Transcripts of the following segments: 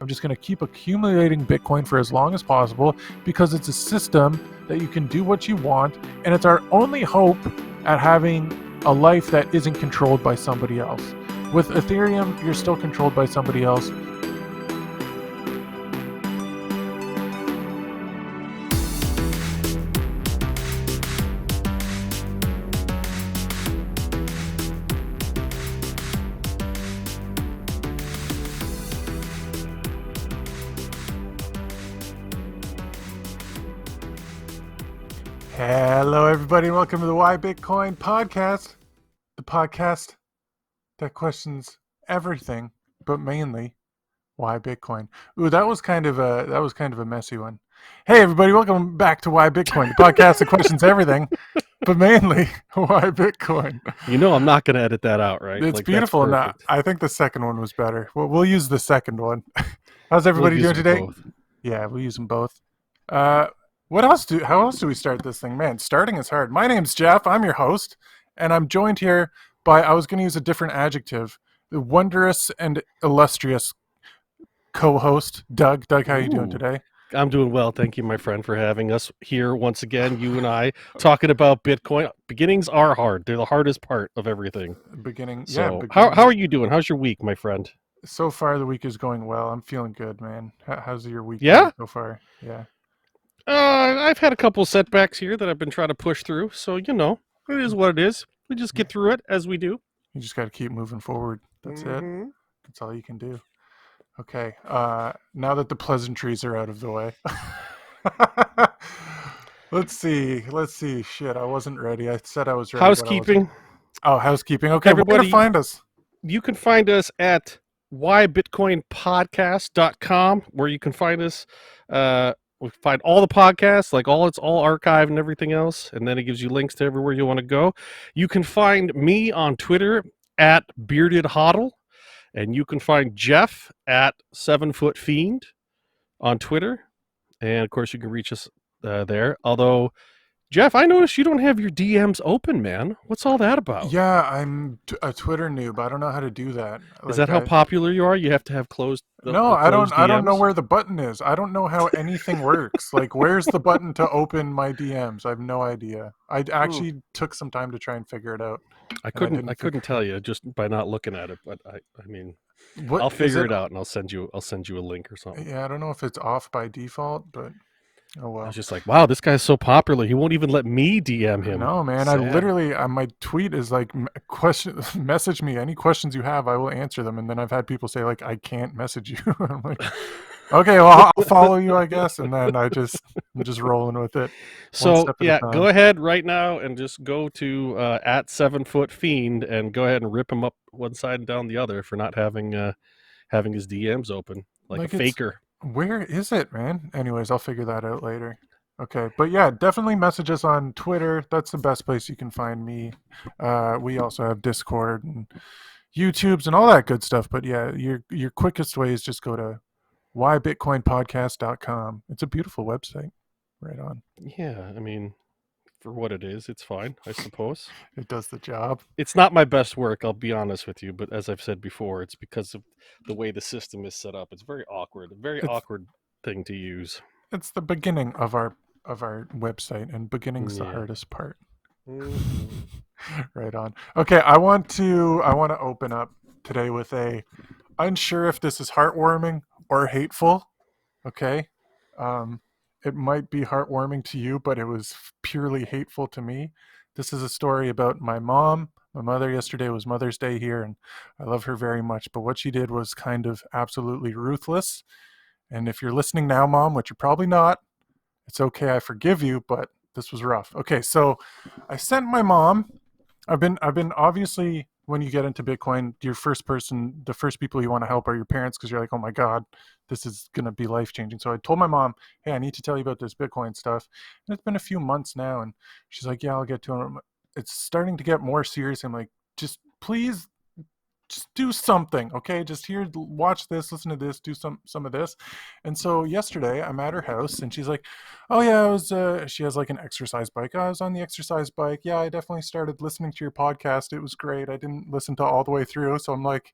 I'm just going to keep accumulating Bitcoin for as long as possible because it's a system that you can do what you want, and it's our only hope at having a life that isn't controlled by somebody else. With Ethereum, you're still controlled by somebody else. Hello, everybody, and welcome to the Why Bitcoin podcast, the podcast that questions everything, but mainly why Bitcoin. Ooh, that was kind of a messy one. Hey, everybody, welcome back to Why Bitcoin, the podcast that questions everything, but mainly why Bitcoin. You know, I'm not going to edit that out, right? It's beautiful. Now, I think the second one was better. We'll use the second one. How's everybody doing today? Both. Yeah, we'll use them both. How else do we start this thing? Man, starting is hard. My name's Jeff. I'm your host, and I'm joined here by, I was going to use a different adjective, the wondrous and illustrious co-host, Doug. Doug, how are you doing today? I'm doing well. Thank you, my friend, for having us here once again, you and I, talking about Bitcoin. Beginnings are hard. They're the hardest part of everything. So, how are you doing? How's your week, my friend? So far, the week is going well. I'm feeling good, man. How's your week going so far? Yeah. I've had a couple of setbacks here that I've been trying to push through. So, you know, it is what it is. We just get through it as we do. You just got to keep moving forward. That's it. That's all you can do. Okay. Now that the pleasantries are out of the way. Let's see. Shit, I wasn't ready. I said I was ready. Housekeeping. Housekeeping. Okay, everybody, where to find us? You can find us at whybitcoinpodcast.com, where you can find us. We find all the podcasts, it's all archived and everything else, and then it gives you links to everywhere you want to go. You can find me on Twitter at BeardedHodl, and you can find Jeff at 7footfiend on Twitter, and of course you can reach us there. Although, Jeff, I noticed you don't have your DMs open, man. What's all that about? Yeah, I'm a Twitter noob. I don't know how to do that. Is that how popular you are? You have to have closed. I don't know where the button is. I don't know how anything works. Like, where's the button to open my DMs? I have no idea. I actually took some time to try and figure it out. I couldn't tell you just by not looking at it. But I mean, I'll figure it out and I'll send you a link or something. Yeah, I don't know if it's off by default, but. Oh, well. I was just like, wow, this guy's so popular. He won't even let me DM him. No, man. Sad. I literally, my tweet is like, message me any questions you have. I will answer them. And then I've had people say like, I can't message you. I'm like, okay, well, I'll follow you, I guess. And then I'm just rolling with it. So yeah, go ahead right now and just go to at 7footfiend and go ahead and rip him up one side and down the other for not having his DMs open like a faker. Where is it, man? Anyways, I'll figure that out later. Okay, but yeah, definitely message us on Twitter. That's the best place you can find me. We also have Discord and YouTubes and all that good stuff. But yeah, your quickest way is just go to whybitcoinpodcast.com. It's a beautiful website. Right on. Yeah, I mean, for what it is, it's fine, I suppose. It does the job. It's not my best work, I'll be honest with you, but as I've said before, it's because of the way the system is set up. It's very awkward, awkward thing to use. It's the beginning of our website, and beginning's the hardest part. Right on. Okay, I want to open up today with unsure if this is heartwarming or hateful. Okay. It might be heartwarming to you, but it was purely hateful to me. This is a story about my mom. My mother, yesterday was Mother's Day here, and I love her very much. But what she did was kind of absolutely ruthless. And if you're listening now, Mom, which you're probably not, it's okay. I forgive you, but this was rough. Okay, so I sent my mom. I've been obviously, when you get into Bitcoin, the first people you want to help are your parents, because you're like, oh my God, this is going to be life-changing. So I told my mom, hey, I need to tell you about this Bitcoin stuff. And it's been a few months now, and she's like, yeah, I'll get to it. It's starting to get more serious. I'm like, just please, just do something, okay? Just here, watch this, listen to this, do some of this. And so yesterday, I'm at her house, and she's like, oh yeah, I was, she has like an exercise bike. I was on the exercise bike. Yeah, I definitely started listening to your podcast. It was great. I didn't listen to all the way through. So I'm like,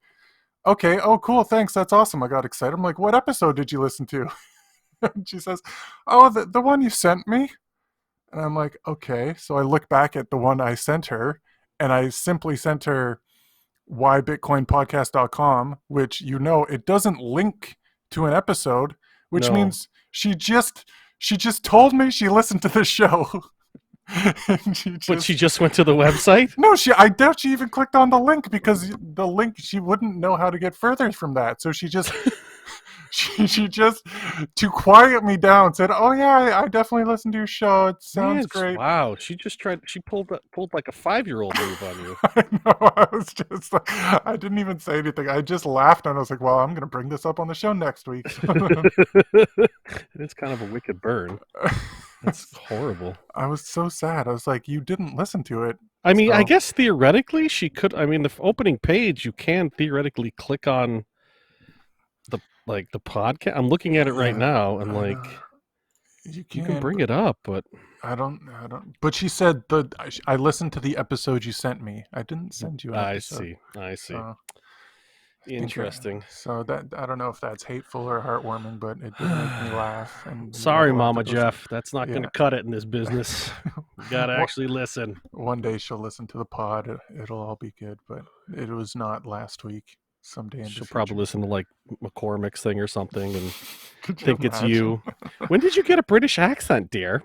okay, oh, cool, thanks, that's awesome. I got excited. I'm like, what episode did you listen to? And she says, oh, the one you sent me. And I'm like, okay. So I look back at the one I sent her, and I simply sent her whybitcoinpodcast.com, which it doesn't link to an episode, which No. means she just told me she listened to the show. And But she just went to the website? no, I doubt she even clicked on the link, because the link, she wouldn't know how to get further from that. So she just she just, to quiet me down, said, oh yeah, I definitely listened to your show, it sounds Man, great. wow. She just she pulled like a 5-year-old move on you. I know. I was just like, I didn't even say anything. I just laughed, and I was like, well, I'm going to bring this up on the show next week. It's kind of a wicked burn. That's horrible. I was so sad. I was like, you didn't listen to it. I mean, I So, guess theoretically she could. I mean, the opening page, you can theoretically click on the podcast. I'm looking at it right yeah, now, and I know. you can can, bring but it up, but I don't. But she said I listened to the episode you sent me. I didn't send you an I episode. see. So, Interesting. so that, I don't know if that's hateful or heartwarming, but it did make me laugh. And Sorry, we'll have to Mama go. Jeff. That's not going Yeah. to cut it in this business. You got to actually listen. One day she'll listen to the pod. It'll all be good, but it was not last week. Someday in She'll the probably future. listen to like McCormick's thing or something and Could you think it's imagine? you. When did you get a British accent, dear?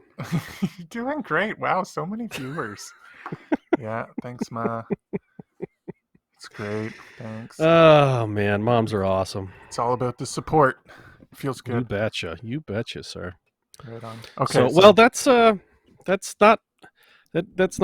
You're doing great. Wow, so many viewers. Yeah, thanks, Ma. It's great. Thanks. Oh man, moms are awesome. It's all about the support. Feels You good. betcha, sir. Right on. Okay, So, well, that's not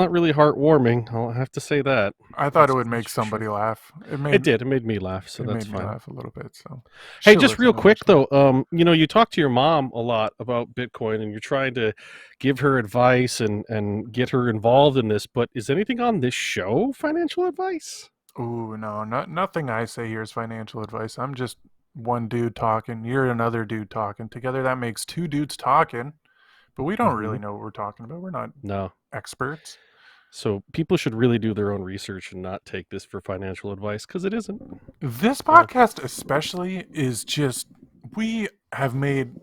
really heartwarming. I'll have to say that. I thought it would make somebody laugh. It did. It made me laugh, so It that's made me fine. laugh a little bit. So, Hey, just real quick though, you talk to your mom a lot about Bitcoin, and you're trying to give her advice and get her involved in this. But is anything on this show financial advice? Ooh, no, nothing I say here is financial advice. I'm just one dude talking. You're another dude talking. Together, that makes two dudes talking. But we don't really know what we're talking about. We're not experts. So people should really do their own research and not take this for financial advice, because it isn't. This podcast especially is just, we have made,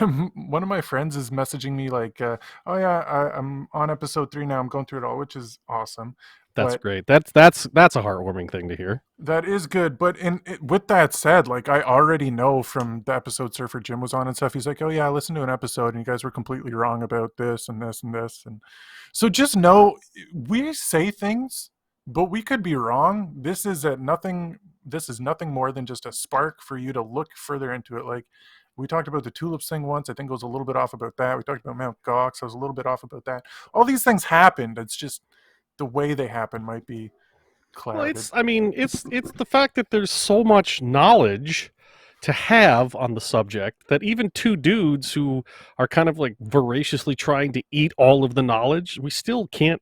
one of my friends is messaging me like, oh yeah, I'm on episode 3 now. I'm going through it all, which is awesome. That's But great. That's a heartwarming thing to hear. that is good. But with that said, like, I already know from the episode Surfer Jim was on and stuff, he's like, oh yeah, I listened to an episode and you guys were completely wrong about this and this and this. And so just know, we say things, but we could be wrong. This is nothing more than just a spark for you to look further into it. Like, we talked about the tulips thing once. I think it was a little bit off about that. We talked about Mount Gox. I was a little bit off about that. All these things happened. It's just the way they happen might be clouded. Well, it's the fact that there's so much knowledge to have on the subject that even two dudes who are kind of like voraciously trying to eat all of the knowledge, we still can't.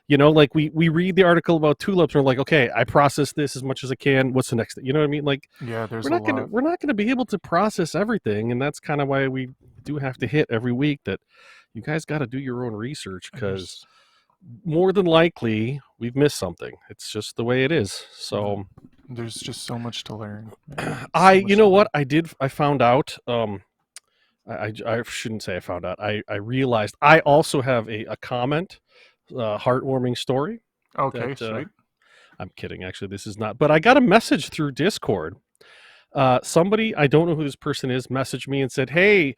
Like we read the article about tulips and we're like, okay, I process this as much as I can. What's the next thing? You know what I mean? Like, yeah, there's we're not gonna be able to process everything, and that's kind of why we do have to hit every week that you guys got to do your own research, because more than likely we've missed something. It's just the way it is. So there's just so much to learn. I found out, I shouldn't say I found out. I realized I also have a comment, heartwarming story. Okay, sweet. I'm kidding. Actually, this is not. But I got a message through Discord. Somebody, I don't know who this person is, messaged me and said, hey,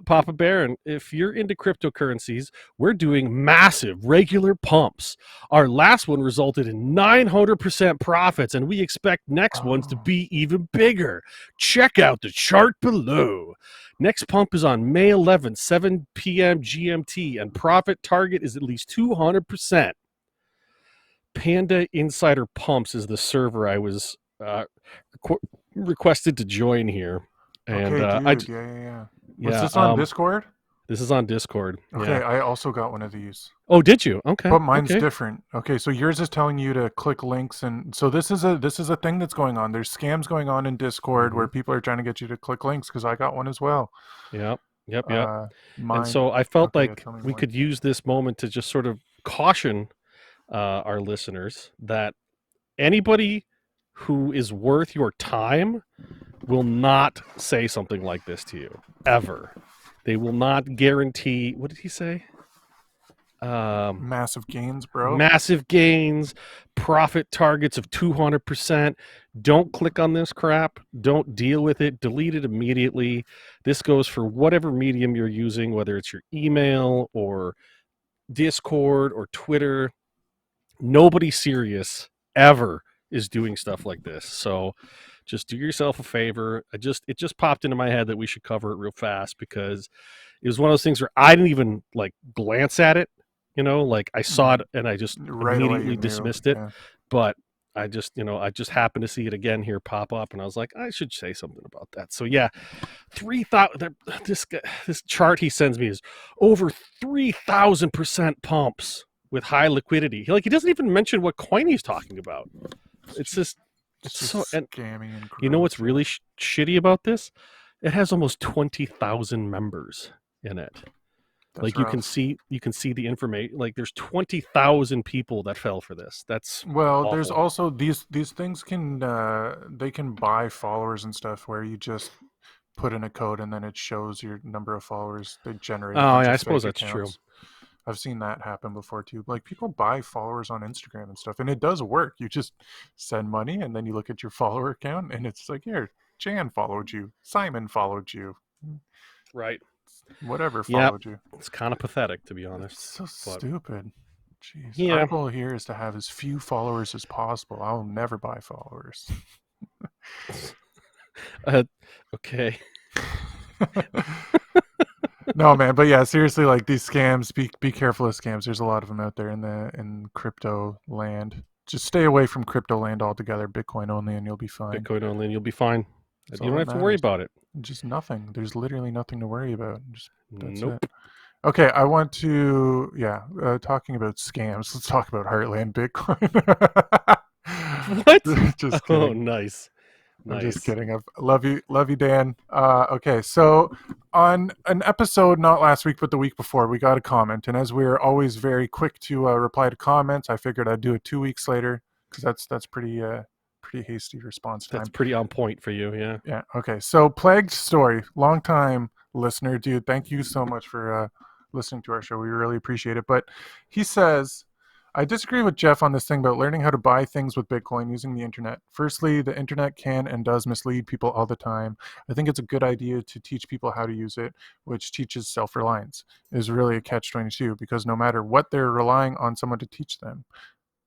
Papa Baron, if you're into cryptocurrencies, we're doing massive regular pumps. Our last one resulted in 900% profits, and we expect next ones to be even bigger. Check out the chart below. Next pump is on May 11th, 7 p.m. GMT, and profit target is at least 200%. Panda Insider Pumps is the server I was requested to join here. And okay, dude. Yeah. Was this on Discord? This is on Discord. Okay, yeah. I also got one of these. Oh, did you? Okay. But mine's different. Okay, so yours is telling you to click links, and so this is a thing that's going on. There's scams going on in Discord where people are trying to get you to click links, because I got one as well. Yep. And so I felt like we could use this moment to just sort of caution our listeners that anybody who is worth your time will not say something like this to you ever. They will not guarantee. What did he say? Massive gains, bro. Massive gains, profit targets of 200%. Don't click on this crap. Don't deal with it. Delete it immediately. This goes for whatever medium you're using, whether it's your email or Discord or Twitter. Nobody serious ever is doing stuff like this. So just do yourself a favor. It just popped into my head that we should cover it real fast because it was one of those things where I didn't even like glance at it. Like I saw it and I just Right away, immediately you knew. dismissed it. Yeah. But I just happened to see it again here pop up, and I was like, I should say something about that. So yeah, 3,000. This chart he sends me is over 3,000% pumps with high liquidity. He doesn't even mention what coin he's talking about. It's just so. And scammy and gross. you know what's really shitty about this? It has almost 20,000 members in it. That's you rough. can see the information. Like there's 20,000 people that fell for this. That's Well, there's awful. also these things can they can buy followers and stuff where you just put in a code and then it shows your number of followers. They generate a bunch I of suppose fake that's accounts. true. I've seen that happen before too. Like people buy followers on Instagram and stuff, and it does work. You just send money and then you look at your follower account and it's like, here, Jan followed you, Simon followed you, Right. whatever followed you. It's kind of pathetic, to be honest. It's so stupid. Jeez. Yeah. Our goal here is to have as few followers as possible. I will never buy followers. Okay. No, man, but yeah, seriously, like these scams, be careful of scams. There's a lot of them out there in crypto land. Just stay away from crypto land altogether. Bitcoin only, and you'll be fine. Bitcoin only, and you'll be fine. That's you don't have to worry about it. Just nothing. There's literally nothing to worry about. That's Nope. it. Okay, I want to, talking about scams. Let's talk about Heartland Bitcoin. What? Just kidding. Oh, nice. I'm just kidding. I love you, Dan. Okay, so on an episode not last week but the week before, we got a comment, and as we're always very quick to reply to comments, I figured I'd do it 2 weeks later because that's pretty hasty response time. That's pretty on point for you, yeah. Yeah. Okay. So Plagued Story, long time listener, dude. Thank you so much for listening to our show. We really appreciate it. But he says, I disagree with Jeff on this thing about learning how to buy things with Bitcoin using the internet. Firstly, the internet can and does mislead people all the time. I think it's a good idea to teach people how to use it, which teaches self-reliance. It is really a catch-22 because no matter what, they're relying on someone to teach them.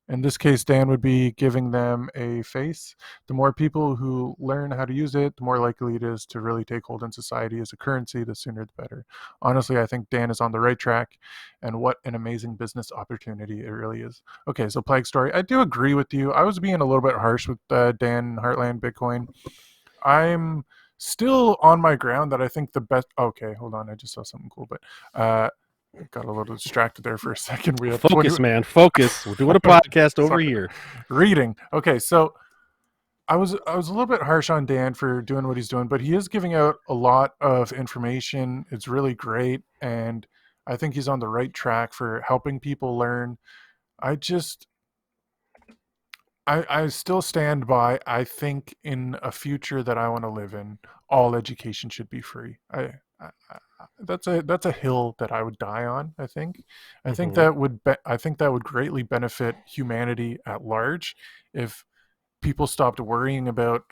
In this case, Dan would be giving them a face. The more people who learn how to use it, the more likely it is to really take hold in society as a currency, the sooner the better. Honestly, I think Dan is on the right track, and what an amazing business opportunity it really is. Okay, so Plague Story, I do agree with you. I was being a little bit harsh with Dan Heartland Bitcoin. I'm still on my ground that I think the best... Okay, hold on, I just saw something cool, but... got a little distracted there for a second. We have focus, man. Focus. We're doing a podcast over here. Reading. Okay, so I was a little bit harsh on Dan for doing what he's doing, but he is giving out a lot of information. It's really great, and I think he's on the right track for helping people learn. I still stand by. I think in a future that I want to live in, all education should be free. That's a hill that I would die on. I think that would greatly benefit humanity at large if people stopped worrying about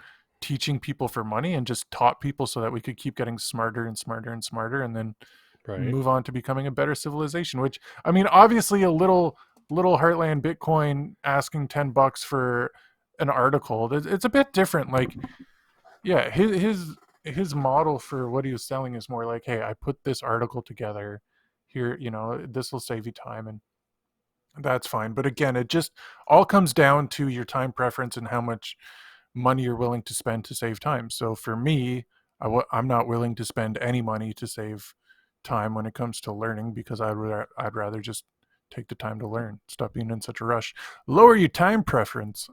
teaching people for money and just taught people so that we could keep getting smarter and smarter and smarter, and then move on to becoming a better civilization. Which, I mean, obviously a little Heartland Bitcoin asking $10 for an article, it's a bit different. Like, yeah, his model for what he was selling is more like, hey, I put this article together here, this will save you time, and that's fine. But again, it just all comes down to your time preference and how much money you're willing to spend to save time. So for me, I'm not willing to spend any money to save time when it comes to learning, because I'd rather just take the time to learn, stop being in such a rush, lower your time preference.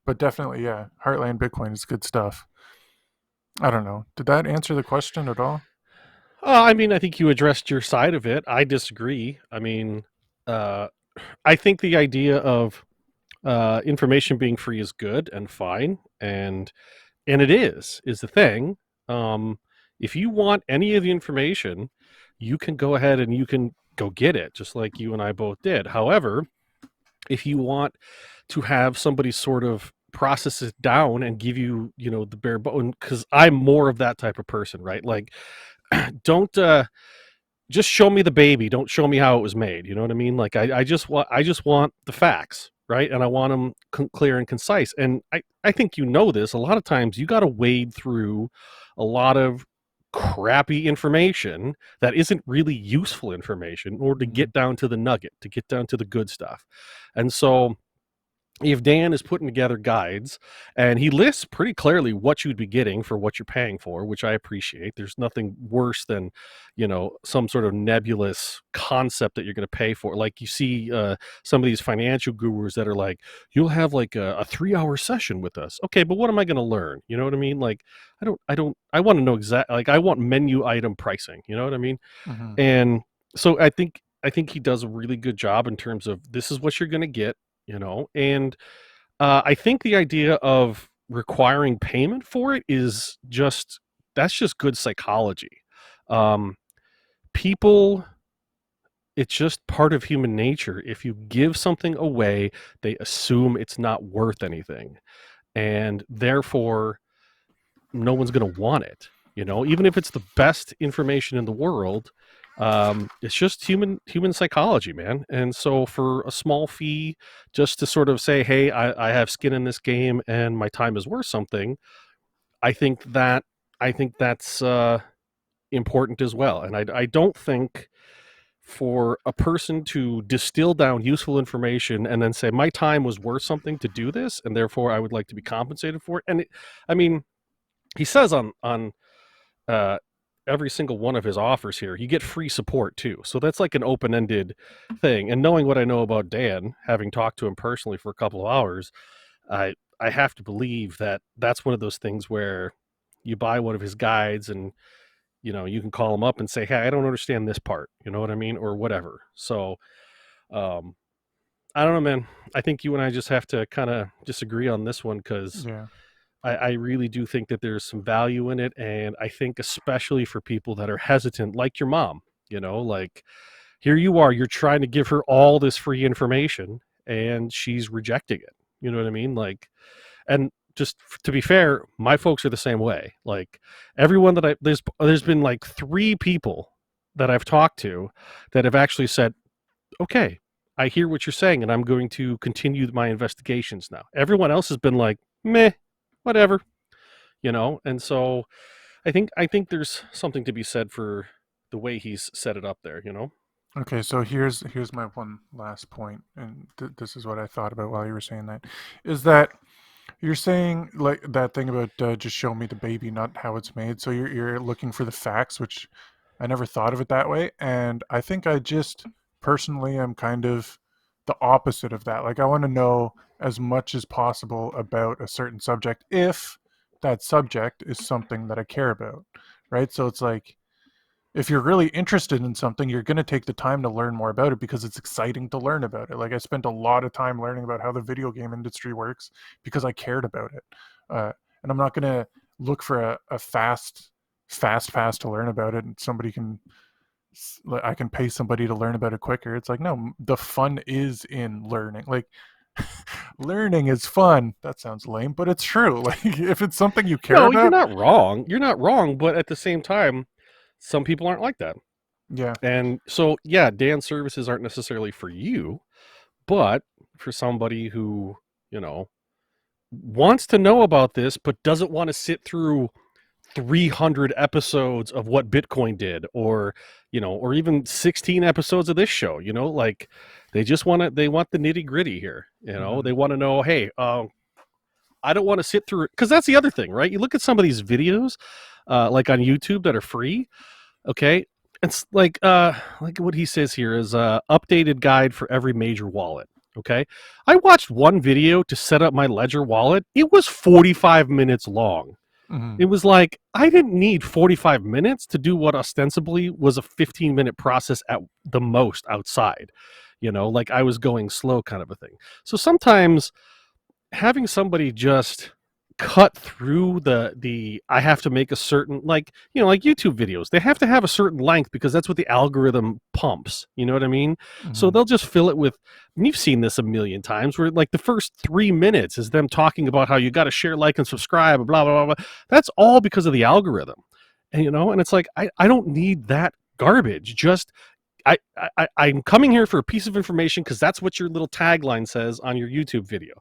But definitely, yeah, Heartland Bitcoin is good stuff. I don't know. Did that answer the question at all? I mean, I think you addressed your side of it. I disagree. I mean, I think the idea of information being free is good and fine, and it is the thing. If you want any of the information, you can go ahead and you can go get it, just like you and I both did. However, if you want to have somebody sort of process it down and give you, the bare bone, because I'm more of that type of person, right? Like, don't just show me the baby, don't show me how it was made. You know what I mean? Like, I just want the facts, right? And I want them clear and concise. And I think this. A lot of times you got to wade through a lot of crappy information that isn't really useful information in order to get down to the nugget, to get down to the good stuff. And so if Dan is putting together guides and he lists pretty clearly what you'd be getting for what you're paying for, which I appreciate. There's nothing worse than, some sort of nebulous concept that you're going to pay for. Like you see some of these financial gurus that are like, you'll have like a 3-hour session with us. Okay, but what am I going to learn? You know what I mean? Like, I want to know exactly, like I want menu item pricing. You know what I mean? Mm-hmm. And so I think he does a really good job in terms of this is what you're going to get. And I think the idea of requiring payment for it is that's just good psychology. People, it's just part of human nature. If you give something away, they assume it's not worth anything, and therefore no one's going to want it. Even if it's the best information in the world, it's just human psychology, man. And so for a small fee, just to sort of say, hey, I have skin in this game and my time is worth something, I think that's important as well. And I don't think for a person to distill down useful information and then say my time was worth something to do this, and therefore I would like to be compensated for it. And he says on every single one of his offers here, you get free support too. So that's like an open-ended thing. And knowing what I know about Dan, having talked to him personally for a couple of hours, I have to believe that that's one of those things where you buy one of his guides and you can call him up and say, hey, I don't understand this part, you know what I mean, or whatever. So I don't know, man. I think you and I just have to kind of disagree on this one, because I really do think that there's some value in it. And I think especially for people that are hesitant, like your mom, like here you are, you're trying to give her all this free information and she's rejecting it. You know what I mean? Like, and just to be fair, my folks are the same way. Like everyone that there's been like 3 people that I've talked to that have actually said, okay, I hear what you're saying and I'm going to continue my investigations now. Everyone else has been like, meh, whatever, and so I think there's something to be said for the way he's set it up there. Okay, so here's my one last point, and this is what I thought about while you were saying that, is that you're saying like that thing about just show me the baby, not how it's made. So you're looking for the facts, which I never thought of it that way, and I think I just personally am kind of the opposite of that. Like I want to know as much as possible about a certain subject if that subject is something that I care about, right? So it's like if you're really interested in something, you're going to take the time to learn more about it because it's exciting to learn about it. Like I spent a lot of time learning about how the video game industry works because I cared about it. And I'm not going to look for a fast pass to learn about it, and I can pay somebody to learn about it quicker. It's like, no, the fun is in learning. Like learning is fun. That sounds lame, but it's true. Like if it's something you care about. You're not wrong. You're not wrong, but at the same time, some people aren't like that. Yeah. And so, yeah, Dan's services aren't necessarily for you, but for somebody who, wants to know about this, but doesn't want to sit through 300 episodes of what Bitcoin did, or, or even 16 episodes of this show, like they want the nitty gritty here. They want to know, hey, I don't want to sit through it. Cause that's the other thing, right? You look at some of these videos, like on YouTube that are free. Okay. It's like what he says here is updated guide for every major wallet. Okay. I watched one video to set up my Ledger wallet. It was 45 minutes long. Mm-hmm. It was like, I didn't need 45 minutes to do what ostensibly was a 15-minute process at the most outside, like I was going slow kind of a thing. So sometimes having somebody just cut through the I have to make a certain, like YouTube videos, they have to have a certain length because that's what the algorithm pumps, you know what I mean? So Mhm. they'll just fill it with, and you've seen this a million times, where like the first 3 minutes is them talking about how you got to share, like, and subscribe, blah blah blah blah. That's all because of the algorithm. And it's like, I don't need that garbage. Just I'm coming here for a piece of information because that's what your little tagline says on your YouTube video.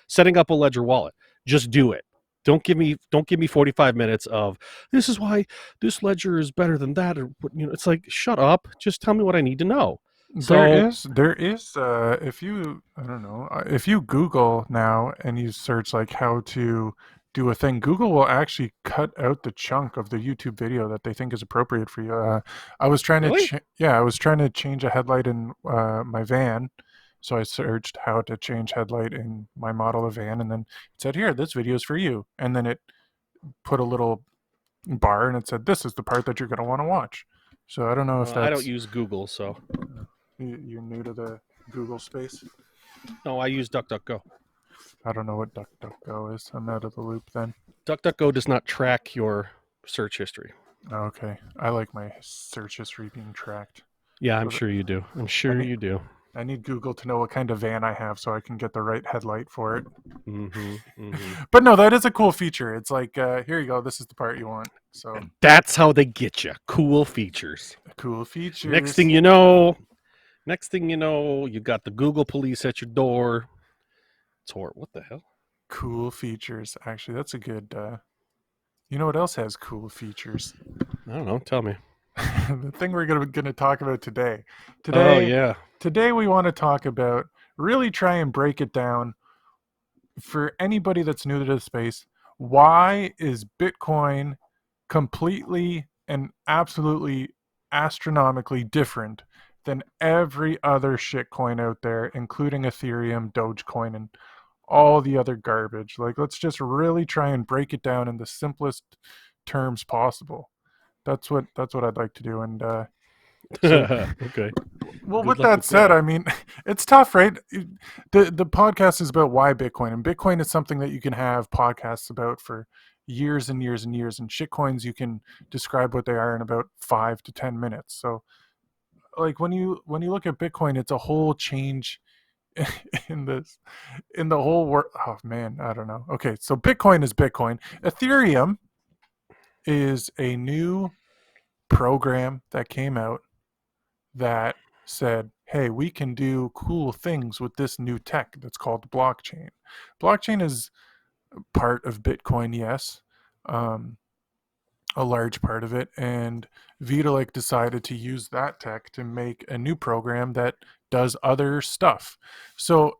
Setting up a Ledger wallet. Just do it. Don't give me 45 minutes of, this is why this ledger is better than that. Or it's like, shut up. Just tell me what I need to know. There So is, there is, if you, I don't know, if you Google now and you search like how to do a thing, Google will actually cut out the chunk of the YouTube video that they think is appropriate for you. I was trying to, really, yeah, I was trying to change a headlight in my van. So I searched how to change headlight in my model of van, and then it said, here, this video is for you. And then it put a little bar and it said, this is the part that you're going to want to watch. So I don't know if I don't that's, use Google, so you're new to the Google space. no, I use DuckDuckGo. I don't know what DuckDuckGo is. I'm out of the loop then. DuckDuckGo does not track your search history. Okay. I like my search history being tracked. Yeah, I'm So sure you do. I'm I sure need you do. I need Google to know what kind of van I have so I can get the right headlight for it. Mm-hmm, mm-hmm. But no, that is a cool feature. It's like, here you go. This is the part you want. So That's how they get you. Cool features. cool features. Next thing you know, you got the Google police at your door. What the hell? Cool features. Actually, that's a good. You know what else has cool features? I don't know. Tell me. The thing we're gonna talk about today. Oh Today, yeah. today we want to talk about, really try and break it down for anybody that's new to the space. Why is Bitcoin completely and absolutely astronomically different than every other shitcoin out there, including Ethereum, Dogecoin, and all the other garbage? Like, let's just really try and break it down in the simplest terms possible. That's what I'd like to do. And so, Okay. well, Good with luck that with said, that. I mean, it's tough, right? The podcast is about why Bitcoin, and Bitcoin is something that you can have podcasts about for years and years and years. And shitcoins, you can describe what they are in about 5 to 10 minutes. So, like, when you look at Bitcoin, it's a whole change in this in the whole world. Oh man, I don't know. Okay, so Bitcoin is Bitcoin. Ethereum is a new program that came out that said, hey, we can do cool things with this new tech that's called blockchain. Blockchain is part of Bitcoin, yes, um, a large part of it. And Vitalik decided to use that tech to make a new program that does other stuff. So,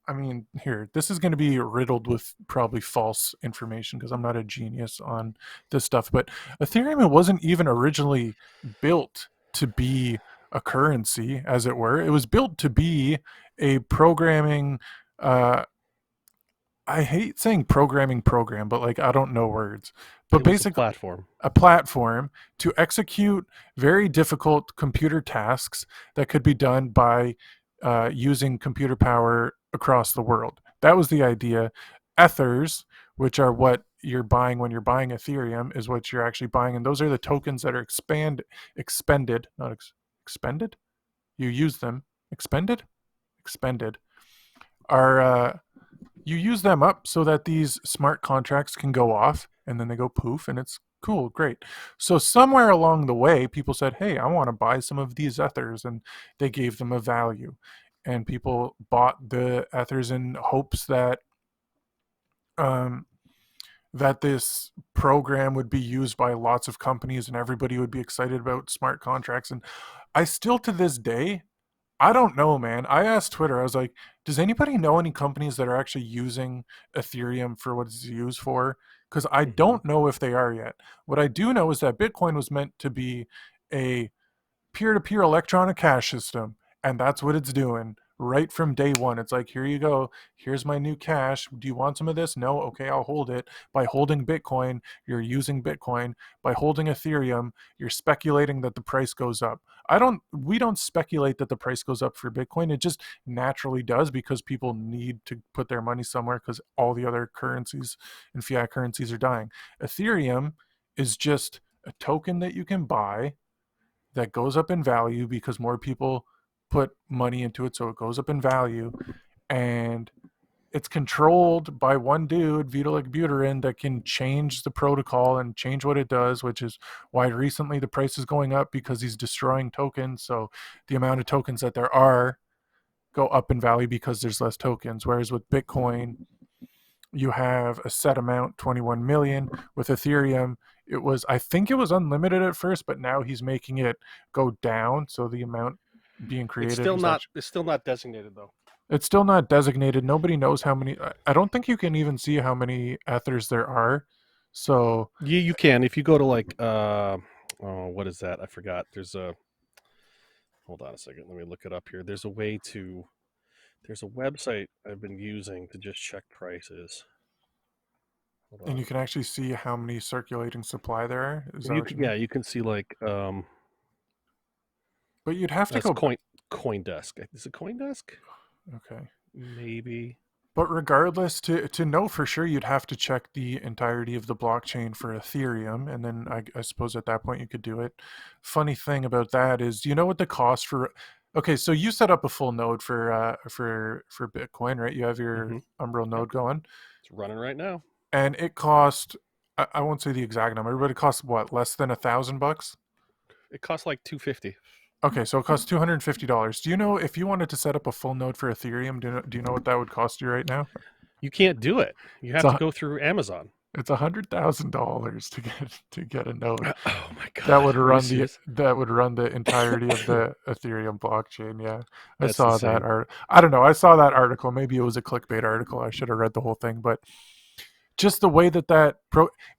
I mean, here, this is going to be riddled with probably false information because I'm not a genius on this stuff. But Ethereum, it wasn't even originally built to be a currency, as it were. It was built to be a programming. I hate saying programming program, but like, I don't know words. But It was a basically, platform. a platform to execute very difficult computer tasks that could be done by using computer power across the world. That was the idea. Ethers, which are what you're buying when you're buying Ethereum, is what you're actually buying, and those are the tokens that are expended, not expended. You use them. Expended are you use them up so that these smart contracts can go off, and then they go poof, and it's cool, great. So somewhere along the way, people said, hey, I want to buy some of these ethers, and they gave them a value, and people bought the ethers in hopes that um, that this program would be used by lots of companies and everybody would be excited about smart contracts. And I still, to this day, I don't know, man. I asked Twitter, I was like, does anybody know any companies that are actually using Ethereum for what it's used for? Because I Hmm. don't know if they are yet. What I do know is that Bitcoin was meant to be a peer to peer electronic cash system, and that's what it's doing right from day one. It's like, here you go. Here's my new cash. Do you want some of this? No. Okay, I'll hold it. By holding Bitcoin, you're using Bitcoin. By holding Ethereum, you're speculating that the price goes up. We don't speculate that the price goes up for Bitcoin. It just naturally does because people need to put their money somewhere because all the other currencies and fiat currencies are dying. Ethereum is just a token that you can buy that goes up in value because more people put money into it, so it goes up in value. And it's controlled by one dude, Vitalik Buterin, that can change the protocol and change what it does, which is why recently the price is going up because he's destroying tokens. So the amount of tokens that there are go up in value because there's less tokens. Whereas with Bitcoin, you have a set amount, 21 million. With Ethereum, I think it was unlimited at first, but now he's making it go down. So the amount being created is actually, It's still not designated though. it's still not designated. Nobody knows how many. I don't think you can even see how many ethers there are. So You can if you go to like what is that? I forgot. Hold on a second. Let me look it up here. There's a website I've been using to just check prices. Hold and on. you can actually see how many circulating supply there are. Is that what you mean? Yeah, you can see like But you'd have to that's go. CoinDesk. Is it CoinDesk? Okay. Maybe. But regardless, to know for sure, you'd have to check the entirety of the blockchain for Ethereum, and then I suppose at that point you could do it. Funny thing about that is, do you know what the cost for? Okay, so you set up a full node for Bitcoin, right? You have your Umbrel node going, It's running right now, and it cost. I won't say the exact number, but it costs what, less than $1,000? It costs like $250. Okay, so it costs $250. Do you know if you wanted to set up a full node for Ethereum? Do you know what that would cost you right now? You can't do it. You It's have to a go through Amazon. It's $100,000 to get a node Oh my that god, would are you run serious? the entirety of the Ethereum blockchain. Yeah, I That's saw that insane. art. I don't know. I saw that article. Maybe it was a clickbait article. I should have read the whole thing, but just the way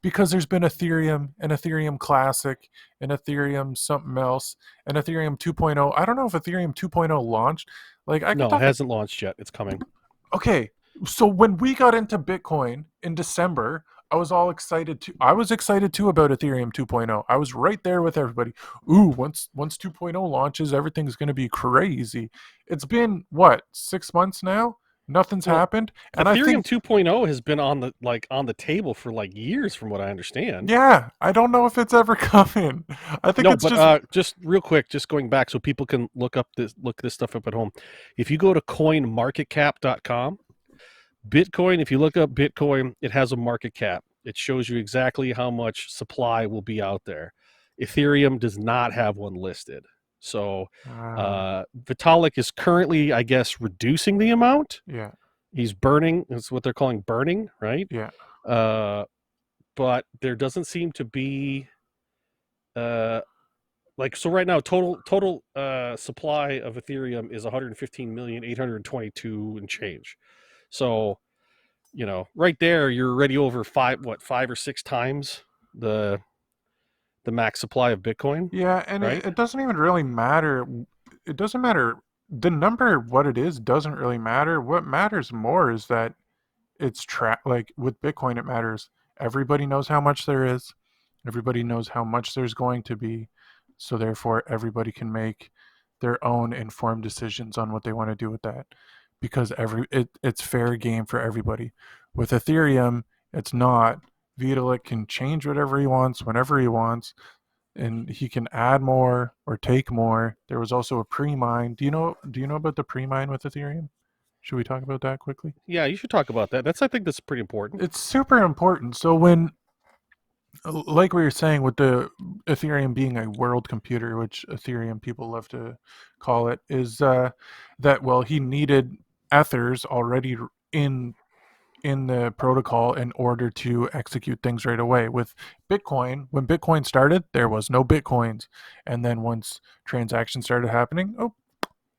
because there's been Ethereum and Ethereum Classic and Ethereum something else and Ethereum 2.0. I don't know if Ethereum 2.0 launched. Like I could No, it talk. hasn't launched yet. It's coming. Okay, so when we got into Bitcoin in December, I was excited too about Ethereum 2.0. I was right there with everybody. Ooh, once 2.0 launches, everything's going to be crazy. It's been what, 6 months now? Nothing's Well, happened, and I Ethereum think 2.0 has been on the table for like years, from what I understand. yeah, I don't know if it's ever coming. I think No, it's but just just real quick, just going back so people can look this stuff up at home. If you go to coinmarketcap.com, Bitcoin, if you look up Bitcoin, it has a market cap. It shows you exactly how much supply will be out there. Ethereum does not have one listed. So Vitalik is currently, I guess, reducing the amount. yeah, He's burning. That's what they're calling burning, right? yeah. Uh, but there doesn't seem to be like, so right now total supply of Ethereum is 115,822 and change. So right there, you're already over five or six times the max supply of Bitcoin, Yeah, and right? it doesn't even really matter. It doesn't matter. The number, what it is, doesn't really matter. What matters more is that like with Bitcoin, it matters. Everybody knows how much there is. Everybody knows how much there's going to be. So therefore, everybody can make their own informed decisions on what they want to do with that, because it's fair game for everybody. With Ethereum, it's not. Vitalik can change whatever he wants whenever he wants, and he can add more or take more. There was also a pre-mine. Do you know about the pre-mine with Ethereum? Should we talk about that quickly? Yeah, you should talk about that. I think that's pretty important. It's super important. So when, like we were saying, with the Ethereum being a world computer, which Ethereum people love to call it, is that, well, he needed ethers already in the protocol in order to execute things right away. With Bitcoin, when Bitcoin started, there was no Bitcoins. And then once transactions started happening, oh,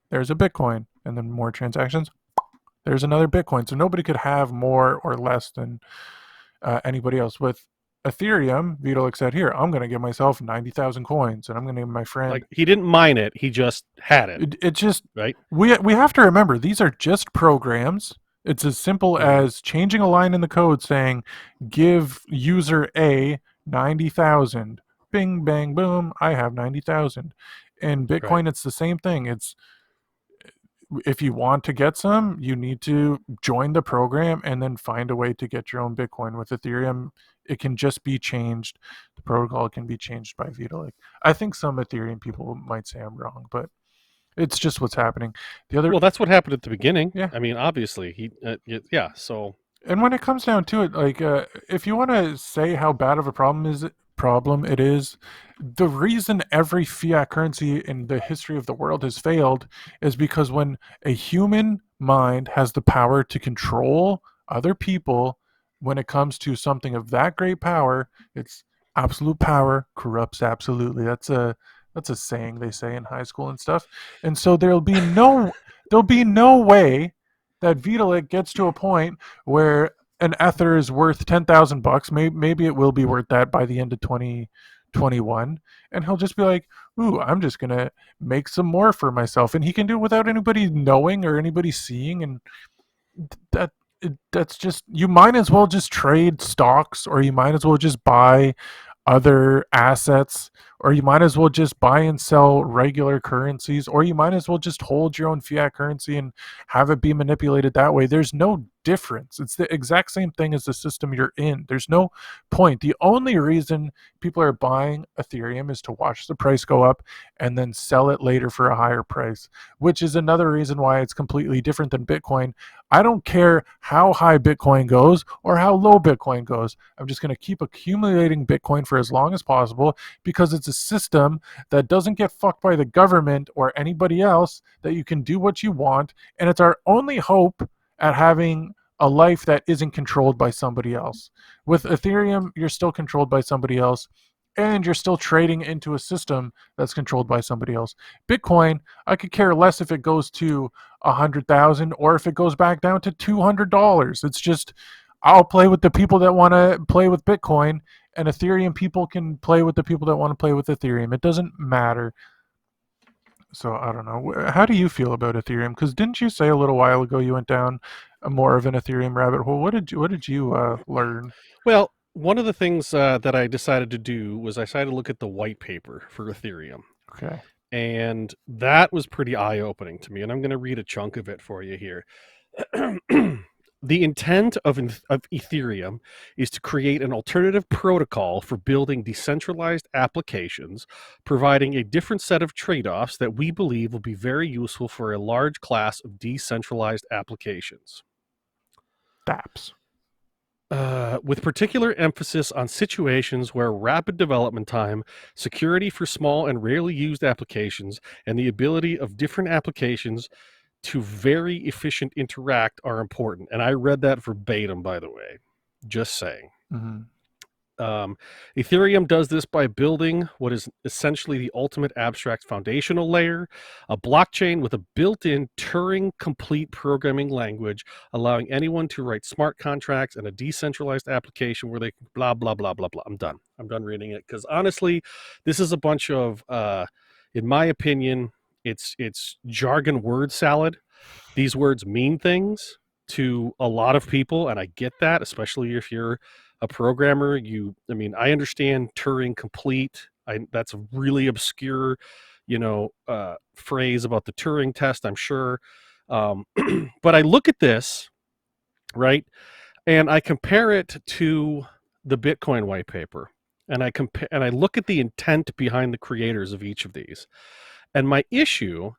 there's a Bitcoin. And then more transactions, there's another Bitcoin. So nobody could have more or less than anybody else. With Ethereum, Vitalik said, "Here, I'm going to give myself 90,000 coins, and I'm going to give my friend." Like he didn't mine it; he just had it, It just right? we have to remember these are just programs. It's as simple Hmm. as changing a line in the code saying, "Give user A 90,000." Bing bang boom, I have 90,000. In Right. Bitcoin, it's the same thing. It's if you want to get some, you need to join the program and then find a way to get your own Bitcoin. With Ethereum, it can just be changed. The protocol can be changed by Vitalik. I think some Ethereum people might say I'm wrong, but it's just what's happening. The other, Well, that's what happened at the beginning. yeah. I mean, obviously, yeah. So, And when it comes down to it, like if you want to say how bad of a problem it is, the reason every fiat currency in the history of the world has failed is because when a human mind has the power to control other people, when it comes to something of that great power, it's absolute power corrupts absolutely. That's a saying they say in high school and stuff. And so there'll be no way that Vitalik gets to a point where an ether is worth 10,000 bucks. Maybe it will be worth that by the end of 2021, and he'll just be like, "Ooh, I'm just gonna make some more for myself," and he can do it without anybody knowing or anybody seeing, and that that's just you might as well just trade stocks, or you might as well just buy other assets, or you might as well just buy and sell regular currencies, or you might as well just hold your own fiat currency and have it be manipulated that way. There's no difference. It's the exact same thing as the system you're in. There's no point. The only reason people are buying Ethereum is to watch the price go up and then sell it later for a higher price, which is another reason why it's completely different than Bitcoin. I don't care how high Bitcoin goes or how low Bitcoin goes. I'm just going to keep accumulating Bitcoin for as long as possible because it's a system that doesn't get fucked by the government or anybody else, that you can do what you want. And it's our only hope at having a life that isn't controlled by somebody else. With Ethereum, you're still controlled by somebody else, and you're still trading into a system that's controlled by somebody else. Bitcoin, I could care less if it goes to 100,000 or if it goes back down to $200. It's just I'll play with the people that want to play with Bitcoin, and Ethereum people can play with the people that want to play with Ethereum. It doesn't matter. So I don't know. How do you feel about Ethereum? Because didn't you say a little while ago you went down a more of an Ethereum rabbit hole? What did you learn? well, one of the things that I decided to do was I decided to look at the white paper for Ethereum, Okay. and that was pretty eye-opening to me. And I'm going to read a chunk of it for you here. The intent of Ethereum is to create an alternative protocol for building decentralized applications, providing a different set of trade offs that we believe will be very useful for a large class of decentralized applications. Dapps. With particular emphasis on situations where rapid development time, security for small and rarely used applications, and the ability of different applications to very efficient interact are important. And I read that verbatim, by the way. Just saying. Mm-hmm. Ethereum does this by building what is essentially the ultimate abstract foundational layer, a blockchain with a built-in Turing-complete programming language, allowing anyone to write smart contracts and a decentralized application where they can blah, blah, blah, blah, blah. I'm done. I'm done reading it because honestly, this is a bunch of, in my opinion, it's jargon word salad. These words mean things to a lot of people, and I get that, especially if you're a programmer. I understand Turing complete. That's a really obscure, phrase about the Turing test, I'm sure. But I look at this, right, and I compare it to the Bitcoin white paper, and I look at the intent behind the creators of each of these. And my issue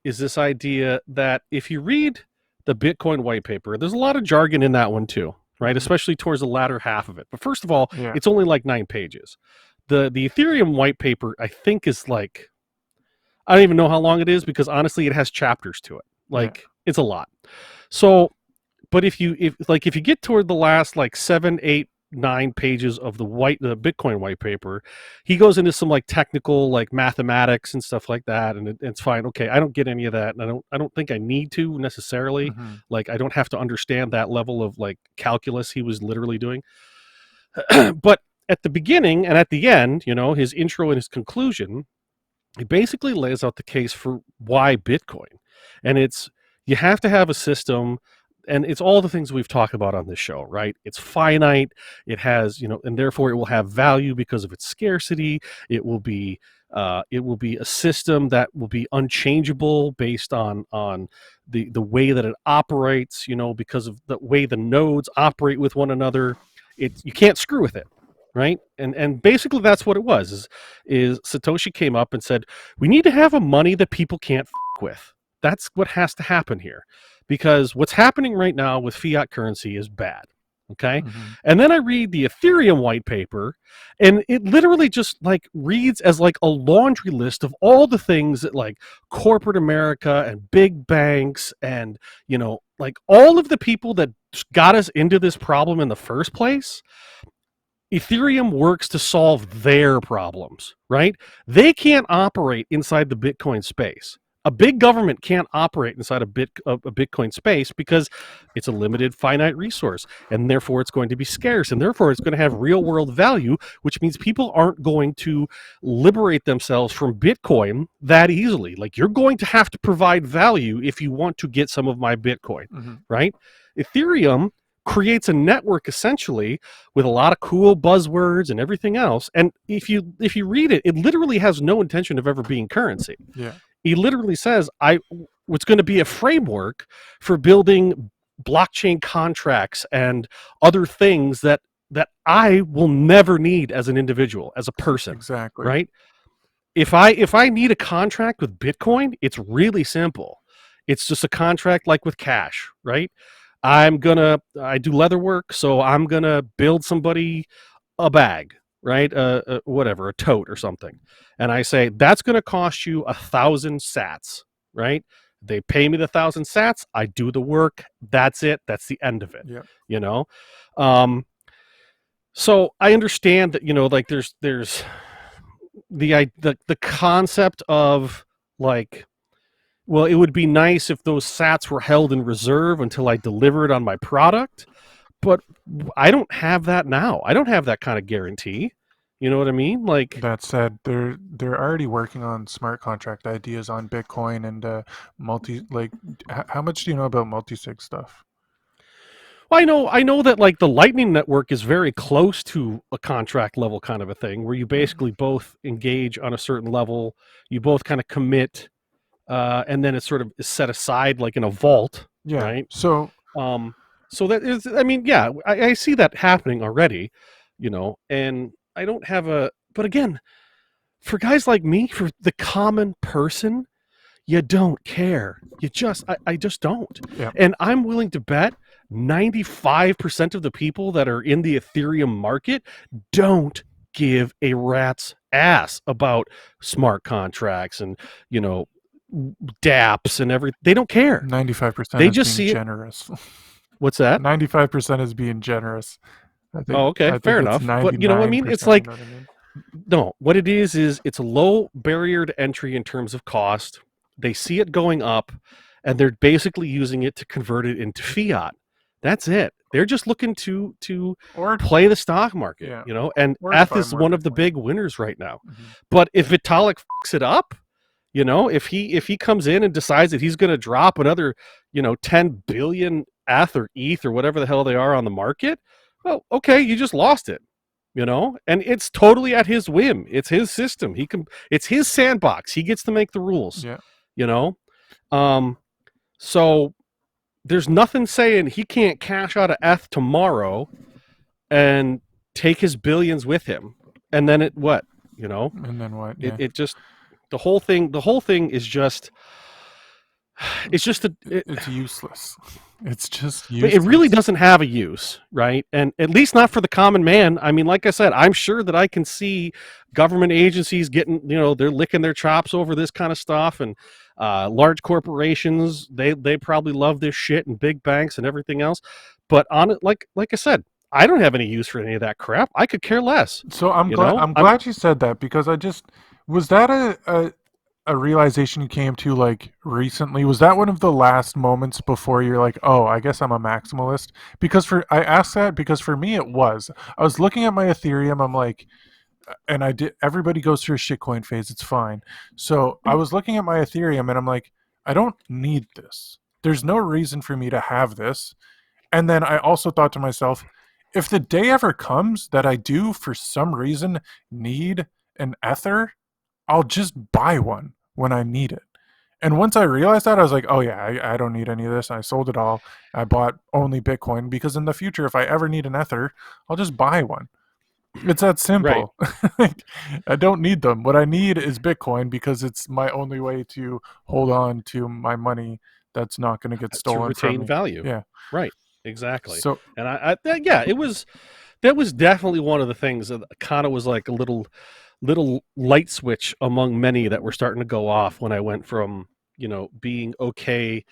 is this idea that if you read the Bitcoin white paper, there's a lot of jargon in that one too, right? Mm-hmm. Especially towards the latter half of it. But first of all, Yeah. it's only like 9 pages. The Ethereum white paper, I think, is like, I don't even know how long it is because honestly, it has chapters to it. Yeah. Like, it's a lot. So, but if you get toward the last like 7, 8, 9 pages of the Bitcoin white paper, he goes into some like technical like mathematics and stuff like that, and it's fine. Okay, I don't get any of that, and I don't think I need to necessarily. Mm-hmm. Like, I don't have to understand that level of like calculus he was literally doing. But at the beginning and at the end, his intro and his conclusion, he basically lays out the case for why Bitcoin. And it's, you have to have a system, and it's all the things we've talked about on this show, right? It's finite, it has, and therefore it will have value because of its scarcity. It will be a system that will be unchangeable based on the way that it operates, because of the way the nodes operate with one another. You can't screw with it, right? And basically that's what it was. Is Satoshi came up and said, we need to have a money that people can't f- with. That's what has to happen here, because what's happening right now with fiat currency is bad. Okay. Mm-hmm. And then I read the Ethereum white paper, and it literally just like reads as like a laundry list of all the things that like corporate America and big banks and, like all of the people that got us into this problem in the first place. Ethereum works to solve their problems, right? They can't operate inside the Bitcoin space. A big government can't operate inside a Bitcoin space because it's a limited, finite resource, and therefore it's going to be scarce, and therefore it's going to have real-world value, which means people aren't going to liberate themselves from Bitcoin that easily. Like, you're going to have to provide value if you want to get some of my Bitcoin, right? Ethereum creates a network essentially with a lot of cool buzzwords and everything else. And if you read it, it literally has no intention of ever being currency. Yeah. He literally says, it's going to be a framework for building blockchain contracts and other things that I will never need as an individual, as a person. Exactly. Right? If I need a contract with Bitcoin, it's really simple. It's just a contract like with cash, right? I do leather work, so I'm gonna build somebody a bag, right? Whatever, a tote or something. And I say, that's gonna cost you 1,000 sats, right? They pay me the 1,000 sats, I do the work, that's it, that's the end of it. Yeah. So I understand that, like there's the concept of like, well, it would be nice if those sats were held in reserve until I delivered on my product, but I don't have that now. I don't have that kind of guarantee. You know what I mean? Like, that said, they're already working on smart contract ideas on Bitcoin and how much do you know about multi-sig stuff? well, I know that like the Lightning Network is very close to a contract level kind of a thing, where you basically both engage on a certain level, you both kind of commit. And then it sort of is set aside like in a vault, Yeah. right? So that is, I mean, yeah, I see that happening already, and I don't have but again, for guys like me, for the common person, you don't care. I just don't. Yeah. And I'm willing to bet 95% of the people that are in the Ethereum market don't give a rat's ass about smart contracts and, dApps and everything. They don't care. 95% They is just being see generous. What's that? 95% is being generous. Okay, fair enough. But you know what I mean? It's like, you know what I mean? no, what it is it's a low barrier to entry in terms of cost. They see it going up, and they're basically using it to convert it into fiat. That's it. They're just looking to play the stock market, and ETH is one of the big winners right now. But if Vitalik fucks it up, if he comes in and decides that he's going to drop another, 10 billion ETH or whatever the hell they are on the market, well, okay, you just lost it, and it's totally at his whim. It's his system. It's his sandbox. He gets to make the rules. Yeah. So there's nothing saying he can't cash out of ETH tomorrow and take his billions with him. And then what? And then what? Yeah. It just, the whole thing is just, it's useless. It's just useless. It really doesn't have a use, right? And at least not for the common man. I mean, like I said, I'm sure that I can see government agencies getting, they're licking their chops over this kind of stuff, and large corporations, they probably love this shit, and big banks and everything else. But on it, like I said, I don't have any use for any of that crap. I could care less. So I'm glad you said that, because was that a realization you came to like recently? Was that one of the last moments before you're like, oh, I guess I'm a maximalist? Because I asked that because for me it was. I was looking at my Ethereum. I'm like, and I did. Everybody goes through a shitcoin phase. It's fine. So I was looking at my Ethereum and I'm like, I don't need this. There's no reason for me to have this. And then I also thought to myself, if the day ever comes that I do for some reason need an Ether, I'll just buy one when I need it. And once I realized that, I was like, oh yeah, I don't need any of this. I sold it all. I bought only Bitcoin because in the future, if I ever need an Ether, I'll just buy one. It's that Right. simple. Like, I don't need them. What I need is Bitcoin because it's my only way to hold on to my money that's not going to get To stolen from retain me. value. Yeah. Right. Exactly. So And yeah, that was definitely one of the things that kind of was like a little light switch among many that were starting to go off when I went from, being okay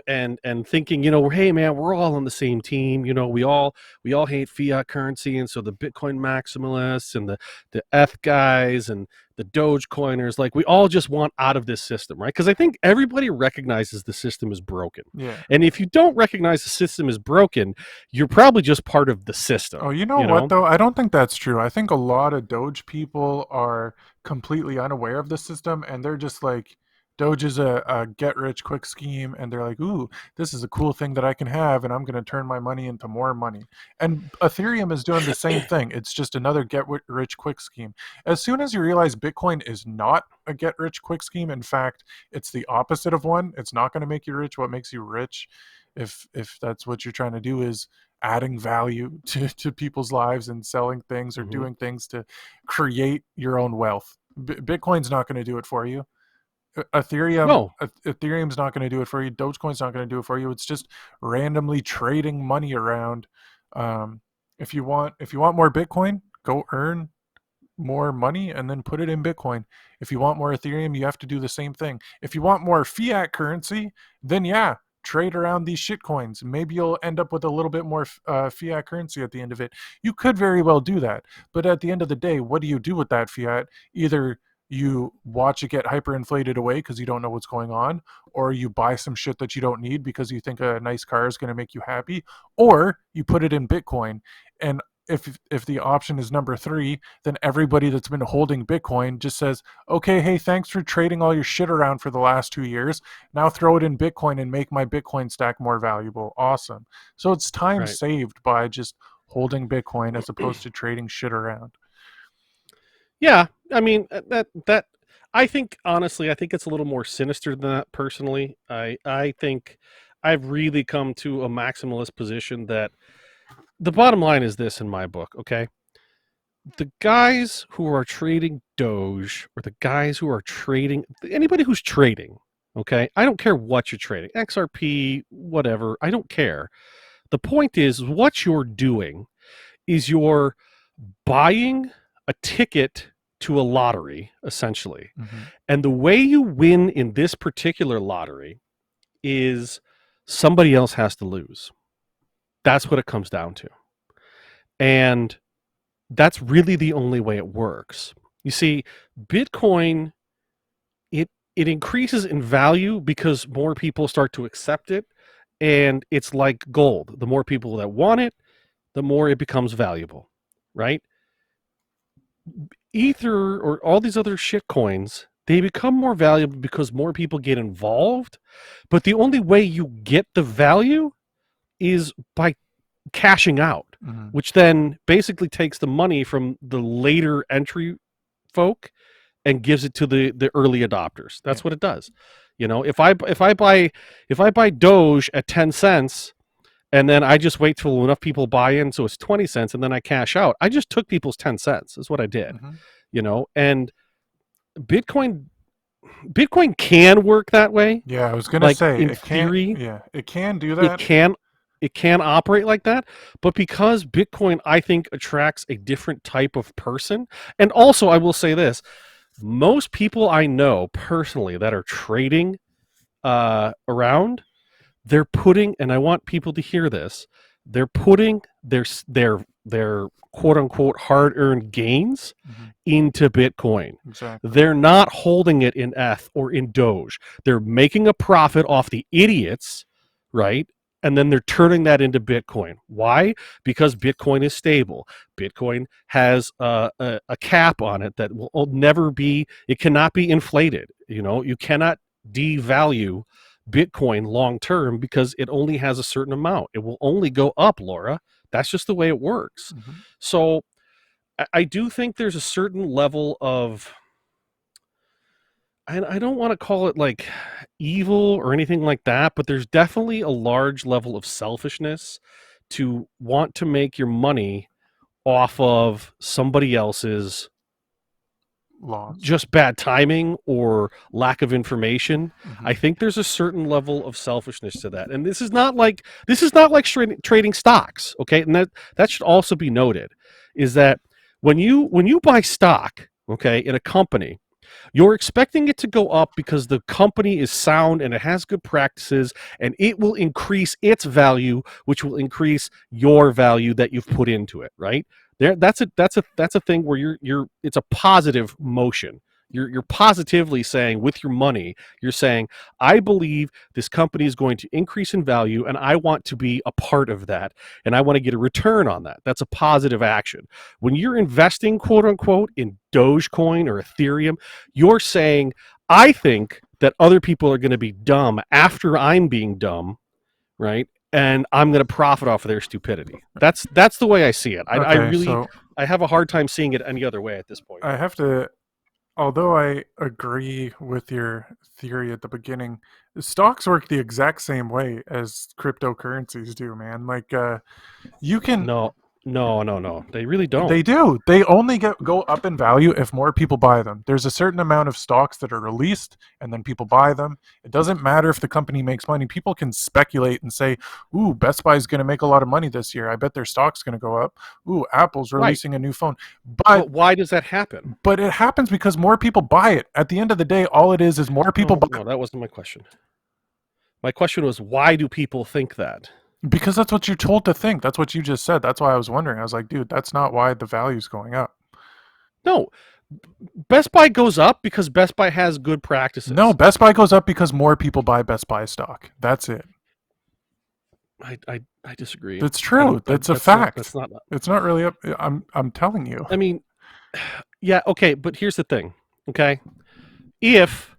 and thinking, hey man, we're all on the same team. We all hate fiat currency, and so the Bitcoin maximalists and the ETH guys and the Dogecoiners, like we all just want out of this system, right? Because I think everybody recognizes the system is broken. yeah. And if you don't recognize the system is broken, you're probably just part of the system, Oh, you know you what know? though? I don't think that's true. I think a lot of Doge people are completely unaware of the system and they're just like, Doge is a get rich quick scheme, and they're like, ooh, this is a cool thing that I can have, and I'm going to turn my money into more money. And Ethereum is doing the same thing. It's just another get rich quick scheme. As soon as you realize Bitcoin is not a get rich quick scheme, in fact, it's the opposite of one. It's not going to make you rich. What makes you rich, if that's what you're trying to do, is adding value to people's lives and selling things or Hmm. doing things to create your own wealth. Bitcoin's not going to do it for you. No, Ethereum's not going to do it for you. Dogecoin's not going to do it for you. It's just randomly trading money around. Um, if you want more Bitcoin, go earn more money and then put it in Bitcoin. If you want more Ethereum, you have to do the same thing. If you want more fiat currency, then yeah, trade around these shit coins. Maybe you'll end up with a little bit more fiat currency at the end of it. You could very well do that. But at the end of the day, what do you do with that fiat? Either you watch it get hyperinflated away because you don't know what's going on, or you buy some shit that you don't need because you think a nice car is going to make you happy, or you put it in Bitcoin. And if the option is number three, then everybody that's been holding Bitcoin just says, okay, hey, thanks for trading all your shit around for the last 2 years. Now throw it in Bitcoin and make my Bitcoin stack more valuable. Awesome. So it's time right. saved by just holding Bitcoin as opposed to trading shit around. Yeah, I mean that I think honestly, I think it's a little more sinister than that personally. I think I've really come to a maximalist position that the bottom line is this in my book, okay? The guys who are trading Doge or the guys who are trading anybody who's trading, okay? I don't care what you're trading, XRP, whatever, I don't care. The point is what you're doing is you're buying a ticket to a lottery, essentially. Mm-hmm. And the way you win in this particular lottery is somebody else has to lose. That's what it comes down to. And that's really the only way it works. You see, Bitcoin, it increases in value because more people start to accept it. And it's like gold. The more people that want it, the more it becomes valuable, right? Ether or all these other shit coins, they become more valuable because more people get involved. But the only way you get the value is by cashing out, Mm-hmm. which then basically takes the money from the later entry folk and gives it to the early adopters. Yeah. That's what it does. If I buy Doge at 10 cents and then I just wait till enough people buy in so it's 20 cents and then I cash out, I just took people's 10 cents. Is what I did. Mm-hmm. And Bitcoin can work that way. Yeah, I was gonna Like say in it can't. theory, Yeah, it can do it that. can it can operate like that, but because Bitcoin I think attracts a different type of person. And also I will say this, most people I know personally that are trading around, they're putting, and I want people to hear this, they're putting their their quote unquote hard earned gains Mhm. into Bitcoin. Exactly. They're not holding it in ETH or in Doge. They're making a profit off the idiots, right? And then they're turning that into Bitcoin. Why? Because Bitcoin is stable. Bitcoin has a cap on it that will never be, it cannot be inflated. You cannot devalue Bitcoin long term because it only has a certain amount. It will only go up, Laura. That's just the way it works. Mhm. So I do think there's a certain level of, I don't want to call it like evil or anything like that, but there's definitely a large level of selfishness to want to make your money off of somebody else's Laws. just bad timing or lack of information. I Mhm. think there's a certain level of selfishness to that. And this is not like trading stocks, okay? And that should also be noted, is that when you buy stock, okay, in a company, you're expecting it to go up because the company is sound and it has good practices and it will increase its value, which will increase your value that you've put into it, right? That's a thing where you're it's a positive motion. You're positively saying with your money, you're saying, I believe this company is going to increase in value and I want to be a part of that and I want to get a return on that. That's a positive action. When you're investing, quote unquote, in Dogecoin or Ethereum, you're saying, I think that other people are going to be dumb after I'm being dumb, right? And I'm going to profit off of their stupidity. That's the way I see it. I Okay, really, so I have a hard time seeing it any other way at this point. I have to, although I agree with your theory at the beginning, stocks work the exact same way as cryptocurrencies do, man. Like, you can No, no, no, no. They really they don't. do. They only go up in value if more people buy them. There's a certain amount of stocks that are released and then people buy them. It doesn't matter if the company makes money. People can speculate and say, "Ooh, Best Buy is going to make a lot of money this year. I bet their stock's going to go up. Ooh, Apple's Right. releasing a new phone." But But why does that happen? but it happens because more people buy it. At the end of the day, all it is more people No, buy no, that wasn't my question. My question was, why do people think that? because that's what you're told to think. That's what you just said. That's why I was wondering. I was like, dude, that's not why the value's going up. No, Best Buy goes up because Best Buy has good No, practices. Best Buy goes up because more people buy Best Buy stock. That's it. I disagree. That's I don't. true. That's a That's not. fact. That's not. It's not really up. I'm telling you. I mean, yeah, okay, but here's the thing. Okay, if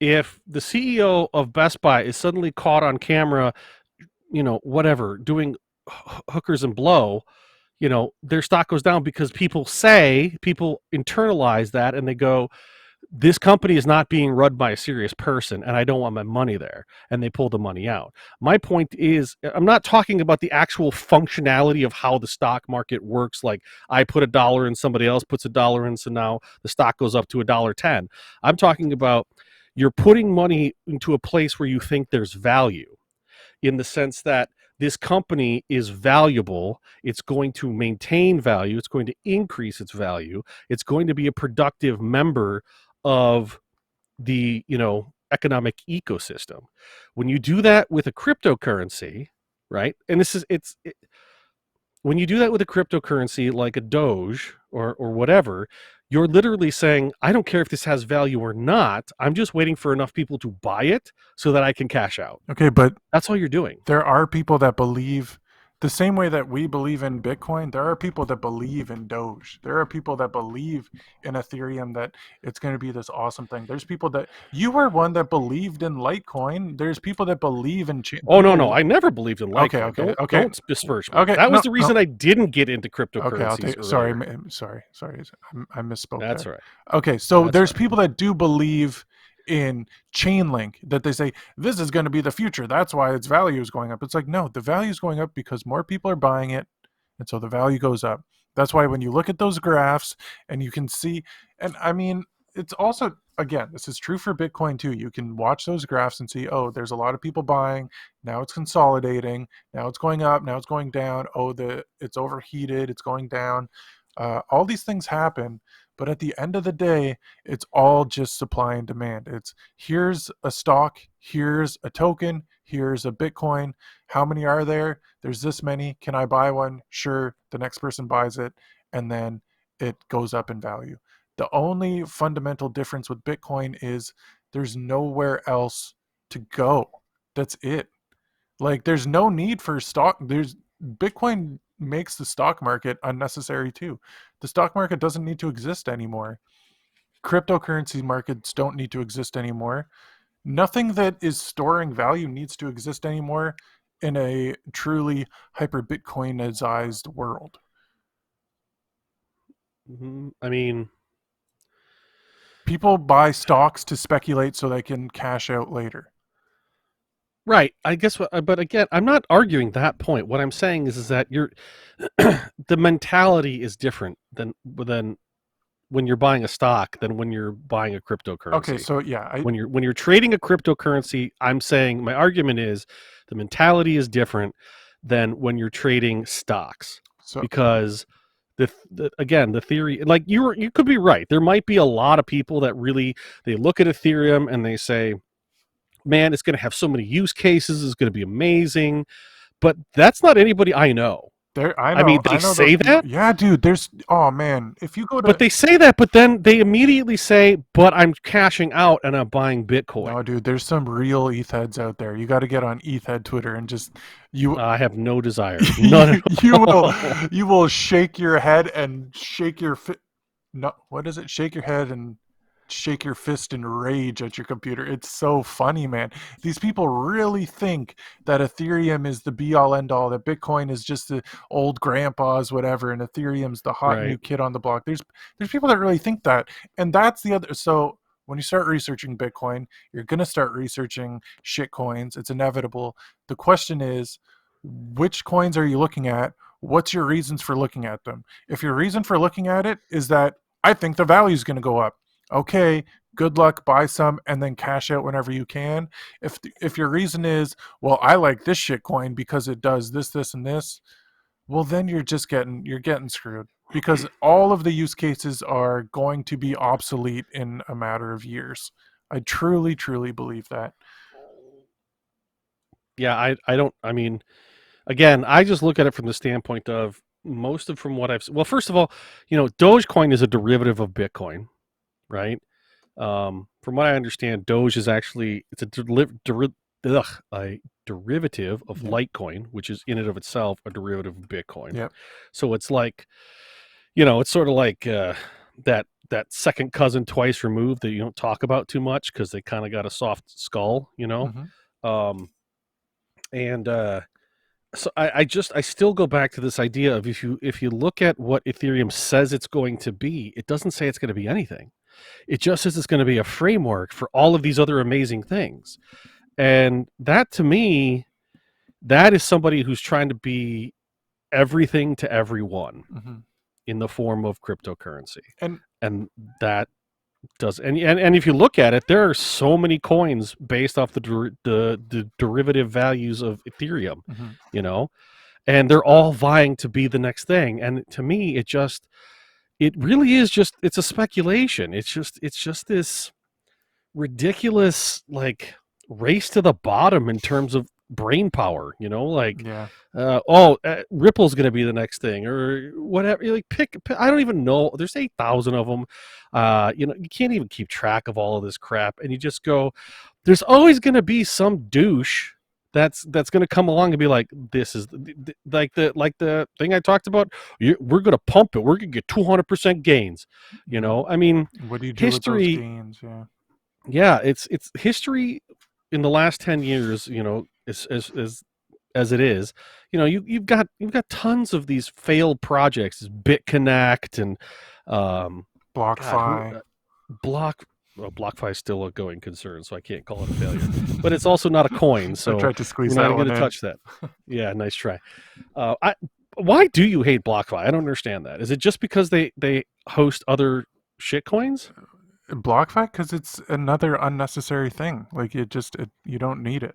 the CEO of Best Buy is suddenly caught on camera, whatever, doing hookers and blow, their stock goes down because people internalize that and they go, this company is not being run by a serious person and I don't want my money there, and they pull the money out. My point is, I'm not talking about the actual functionality of how the stock market works, like I put $1 and somebody else puts $1 in, so now the stock goes up to $1.10. I'm talking about, you're putting money into a place where you think there's value, in the sense that this company is valuable, it's going to maintain value, it's going to increase its value, it's going to be a productive member of the economic ecosystem. When you do that with a cryptocurrency, right? And when you do that with a cryptocurrency like a Doge or whatever, you're literally saying, I don't care if this has value or not, I'm just waiting for enough people to buy it so that I can cash out. Okay, but That's all you're doing. there are people that believe the same way that we believe in Bitcoin. There are people that believe in Doge. There are people that believe in Ethereum, that it's going to be this awesome thing. There's people that, you were one that believed in Litecoin. There's people that believe in Oh, no, no, people. I never believed in Okay, Litecoin. okay, okay, Don't besmirch me. okay. That was No, the no. reason I didn't get into Okay, I'll cryptocurrencies take. Sorry, earlier. sorry. I misspoke That's there. all right. Okay, so That's all there's right. people that do believe in Chainlink, that they say this is going to be the future. That's why its value is going up. It's like, no, the value is going up because more people are buying it, and so the value goes up. That's why when you look at those graphs and you can see, and I mean, it's also, again, this is true for Bitcoin too. You can watch those graphs and see, oh, there's a lot of people buying. Now it's consolidating. Now it's going up. Now it's going down. Oh, it's overheated. It's going down. All these things happen, But at the end of the day, it's all just supply and demand. It's here's a stock, here's a token, here's a Bitcoin. How many are there? There's this many. Can I buy one? Sure. The next person buys it, and then it goes up in value. The only fundamental difference with Bitcoin is there's nowhere else to go. That's it. Like there's no need for stock. There's Bitcoin makes the stock market unnecessary too. The stock market doesn't need to exist anymore. Cryptocurrency markets don't need to exist anymore. Nothing that is storing value needs to exist anymore in a truly hyper Bitcoinized world. I mean, People buy stocks to speculate so they can cash out later. right. I guess, but again, I'm not arguing that point. What I'm saying is that you're the mentality is different than when you're buying a stock than when you're buying a cryptocurrency. Okay, so yeah, when you're trading a cryptocurrency, I'm saying my argument is the mentality is different than when you're trading stocks, because again, the theory, like you could be right. There might be a lot of people that really, they look at Ethereum and they say, man, it's going to have so many use cases, it's going to be amazing. But that's not anybody I know. I mean, they say that. Yeah, dude. There's man. If you go to, but they say that, but then they immediately say, "But I'm cashing out and I'm buying Bitcoin." No, dude. There's some real ETH heads out there. You got to get on ETH head Twitter and just you. I have no desire. None. You will shake your head and shake your no. What is it? Shake your head and shake your fist in rage at your computer. It's so funny, man. These people really think that Ethereum is the be all end all, that Bitcoin is just the old grandpa's whatever, and Ethereum's the hot new kid on the block. There's people that really think that. And that's the other. So when you start researching Bitcoin, you're going to start researching shit coins. It's inevitable. The question is, which coins are you looking at? What's your reasons for looking at them? If your reason for looking at it is that I think the value is going to go up, okay, good luck, buy some and then cash out whenever you can. If your reason is, well, I like this shit coin because it does this, this, and this, well, then you're getting screwed, because all of the use cases are going to be obsolete in a matter of years. I truly, truly believe that. Yeah, I mean, again, I just look at it from the standpoint of from what I've, well, first of all, Dogecoin is a derivative of Bitcoin, right? From what I understand, Doge is actually, it's a derivative of Litecoin, which is in and of itself a derivative of Bitcoin. Yep. So it's like, it's sort of like that second cousin twice removed that you don't talk about too much because they kind of got a soft skull, Mm-hmm. So I still go back to this idea of if you look at what Ethereum says it's going to be, it doesn't say it's going to be anything. It just says it's going to be a framework for all of these other amazing things. And that, to me, that is somebody who's trying to be everything to everyone in the form of cryptocurrency. And that does, and if you look at it, there are so many coins based off the derivative values of Ethereum, and they're all vying to be the next thing. And to me, it really is just, it's a speculation. It's just this ridiculous, like, race to the bottom in terms of brain power, Ripple's going to be the next thing or whatever. Like pick, I don't even know. There's 8,000 of them. You can't even keep track of all of this crap. And you just go, there's always going to be some douche that's going to come along and be like, this is like the thing I talked about. We're going to pump it. We're going to get 200% gains. I mean, what do you do history, with those gains? Yeah, it's history in the last 10 years, as it is, you've got tons of these failed projects, BitConnect and BlockFi. BlockFi is still a going concern, so I can't call it a failure. But it's also not a coin, so I tried to squeeze we're not going to touch that. Yeah, nice try. Why do you hate BlockFi? I don't understand that. Is it just because they host other shit coins? BlockFi, because it's another unnecessary thing. Like you don't need it.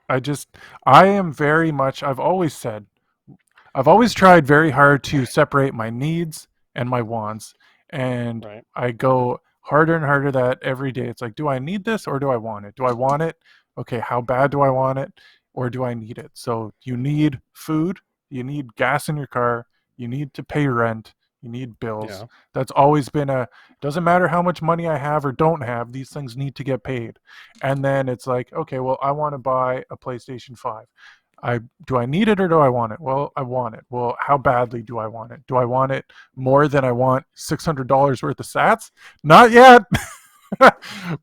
I am very much, I've always tried very hard to separate my needs and my wants. and Right. I go harder and harder that every day. It's like, do I need this or do I want it? Do I want it? Okay, how bad do I want it, or do I need it? So you need food, you need gas in your car, you need to pay rent, you need bills. Yeah. That's always been a, doesn't matter how much money I have or don't have, these things need to get paid. And then it's like, okay, well, I want to buy a PlayStation 5. I do I need it or do I want it? Well, I want it. Well, how badly do I want it? Do I want it more than I want $600 worth of sats? Not yet.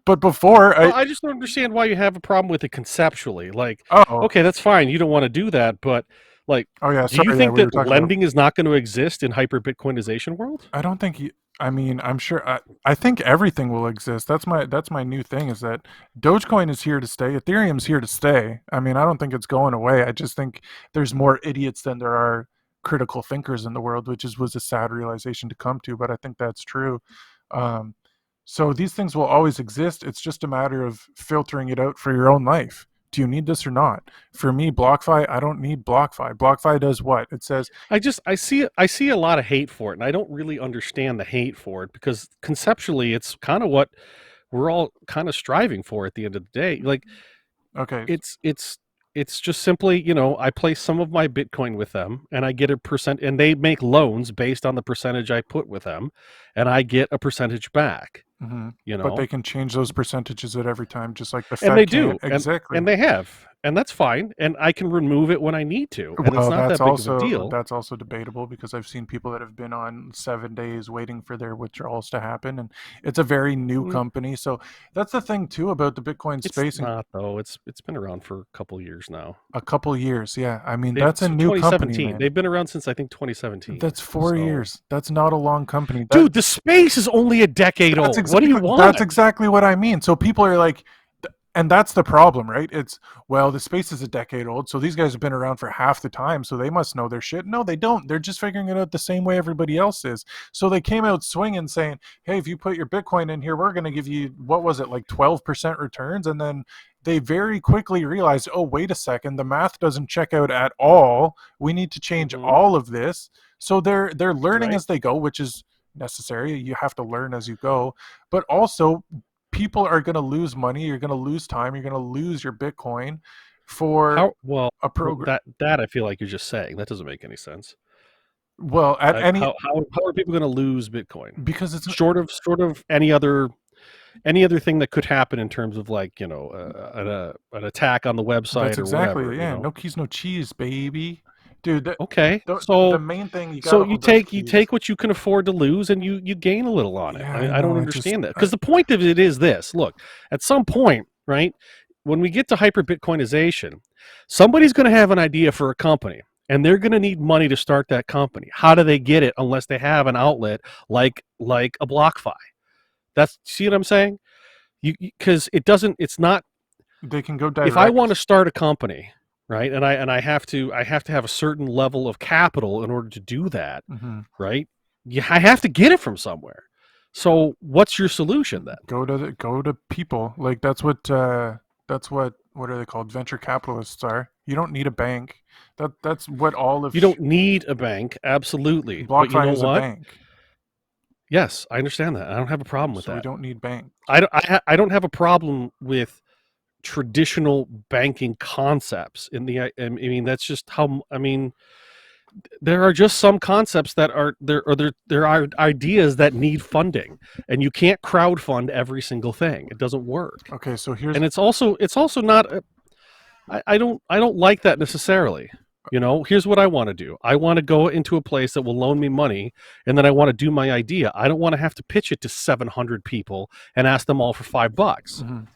But before Well, I I just don't understand why you have a problem with it conceptually. Like, oh okay, that's fine. You don't want to do that, but like, oh yeah, do you sorry, yeah, think we were that talking about, lending is not going to exist in hyper Bitcoinization world? I don't think you, I mean, I'm sure I think everything will exist. That's my new thing is that Dogecoin is here to stay. Ethereum's here to stay. I mean, I don't think it's going away. I just think there's more idiots than there are critical thinkers in the world, which was a sad realization to come to, but I think that's true. Um, so these things will always exist. It's just a matter of filtering it out for your own life. Do you need this or not? For me, BlockFi, I don't need BlockFi. BlockFi does what? It says, I see a lot of hate for it, and I don't really understand the hate for it because conceptually, it's kind of what we're all kind of striving for at the end of the day. Like, okay, it's just simply, I place some of my Bitcoin with them, and I get a percent, and they make loans based on the percentage I put with them, and I get a percentage back. hmm You but know, they can change those percentages at every time, just like the And Fed they can. do, and Exactly. they have, and that's fine, and I can remove it when I need to, and it's Well, not that's that big of a also deal. that's also debatable because I've seen people that have been on 7 days waiting for their withdrawals to happen, and it's a very new Mm, company. So that's the thing too about the Bitcoin It's space in not though. It's been around for a couple years now. a couple years. Yeah, I mean They've that's a so new company, 2017. man. They've been around since I think 2017. That's four So, years. That's not a long company. dude, the space is only a decade That's old. What do you exactly that's want? exactly what I mean. So people are like, and that's the problem, right? It's, well, the space is a decade old, so these guys have been around for half the time, so they must know their shit. No, they don't. They're just figuring it out the same way everybody else is. So they came out swinging, saying, "Hey, if you put your Bitcoin in here, we're going to give you, what was it, like 12% returns?" And then they very quickly realized, "Oh, wait a second, the math doesn't check out at all. We need to change Hmm. all of this." So they're learning Right? as they go, which is necessary. You have to learn as you go, but also people are going to lose money, you're going to lose time, you're going to lose your Bitcoin for How well? a program. That I feel like you're just saying. That doesn't make any sense. Well, at Like, any, how are people going to lose Bitcoin? because it's, Short of any other thing that could happen in terms of, like, an attack on the that's website or whatever. exactly, yeah, no keys no cheese, baby. Dude, Okay, the so main thing, you got so to you hold those take you keys. take what you can afford to lose, and you gain a little on it. Yeah, I I don't know, I just understand that, because the point of it is this: look, at some point, right, when we get to hyper Bitcoinization, somebody's going to have an idea for a company. And they're going to need money to start that company. How do they get it unless they have an outlet like a BlockFi? That's, see what I'm saying? You, because it doesn't. It's not. they can go If I want to direct. start a company, right, and I have to have a certain level of capital in order to do that, Hmm. right? Yeah, I have to get it from somewhere. So what's your solution then? Go to people, like that's what are they called, venture capitalists are. You don't need a bank. That's what all of You don't need a bank, absolutely, but you BlockFi know is a what? bank, Yes, I understand that. I don't have a problem with so we that. don't need bank. I don't have a problem with traditional banking concepts. I mean, that's just how. I mean, there are just some concepts that are there, or there are ideas that need funding, and you can't crowd fund every single thing. It doesn't work. Okay, so here's, And it's also not I don't like that necessarily. Here's what I want to do. I want to go into a place that will loan me money, and then I want to do my idea. I don't want to have to pitch it to 700 people and ask them all for $5. mhm.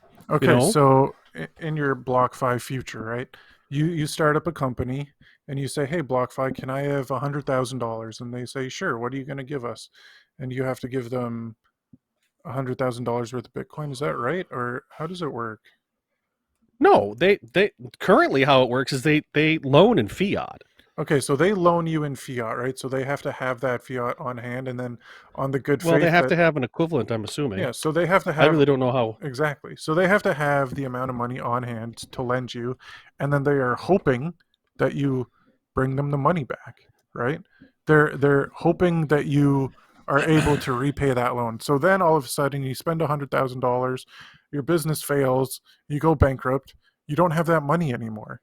You Okay, know? so in your BlockFi future, right? You start up a company and you say, "Hey, BlockFi, can I have $100,000?" And they say, "Sure. What are you going to give us?" And you have to give them $100,000 worth of Bitcoin. Is that right, or how does it work? No, they currently how it works is they loan in fiat. Okay, so they loan you in fiat, right? So they have to have that fiat on hand, and then on the good Well, they faith have that, to have an equivalent, I'm assuming. yeah, so they have to I have, really don't know how. exactly. So they have to have the amount of money on hand to lend you, and then they are hoping that you bring them the money back, right? They're hoping that you are able to repay that loan. So then all of a sudden you spend $100,000, your business fails, you go bankrupt, you don't have that money anymore,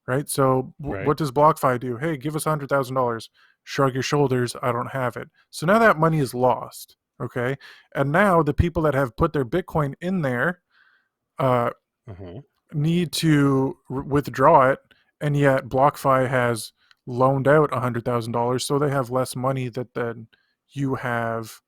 right? So Right. what does BlockFi do? Hey, give us $100,000. Shrug your shoulders. I don't have it. So now that money is lost. Okay, and now the people that have put their Bitcoin in there uh, Uh-huh. need to withdraw it, and yet BlockFi has loaned out $100,000, so they have less money that then you have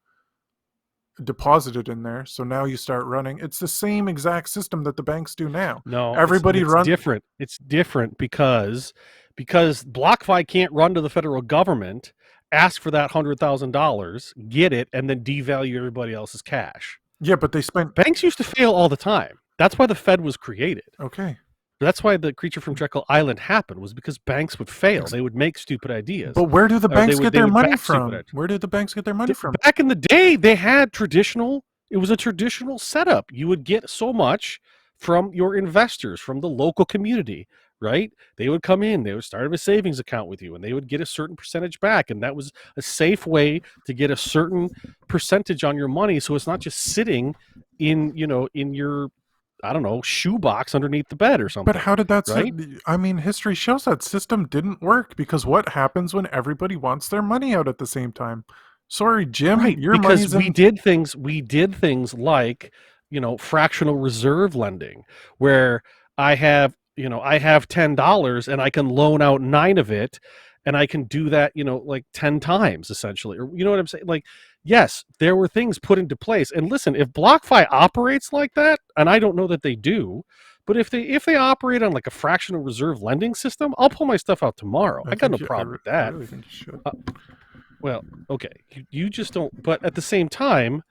deposited in there. So now you start running. It's the same exact system that the banks do now. No, Everybody it's run. different. It's different because BlockFi can't run to the federal government, ask for that $100,000, get it, and then devalue everybody else's cash. Yeah, but they spent. Banks used to fail all the time. That's why the Fed was created. Okay. That's why the Creature from Jekyll Island happened, was because banks would fail. They would make stupid ideas. But where do the Or banks get they their would money back stupid from? ideas. Where did the banks get their money from? Back in the day, they had it was a traditional setup. You would get so much from your investors, from the local community, right? They would come in, they would start a savings account with you, and they would get a certain percentage back. And that was a safe way to get a certain percentage on your money. So it's not just sitting in your, I don't know, shoebox underneath the bed or something. But how did that? Right? I mean, history shows that system didn't work, because what happens when everybody wants their money out at the same time? Sorry, Jim, Right, your because money's in. we did things like, fractional reserve lending, where I have $10 and I can loan out 9 of it, and I can do that, like 10 times essentially. Or you know what I'm saying? Like, yes, there were things put into place. And listen, if BlockFi operates like that, and I don't know that they do, but if they operate on like a fractional reserve lending system, I'll pull my stuff out tomorrow. I got no problem with I that. really think you should. Well, okay, you just don't. But at the same time,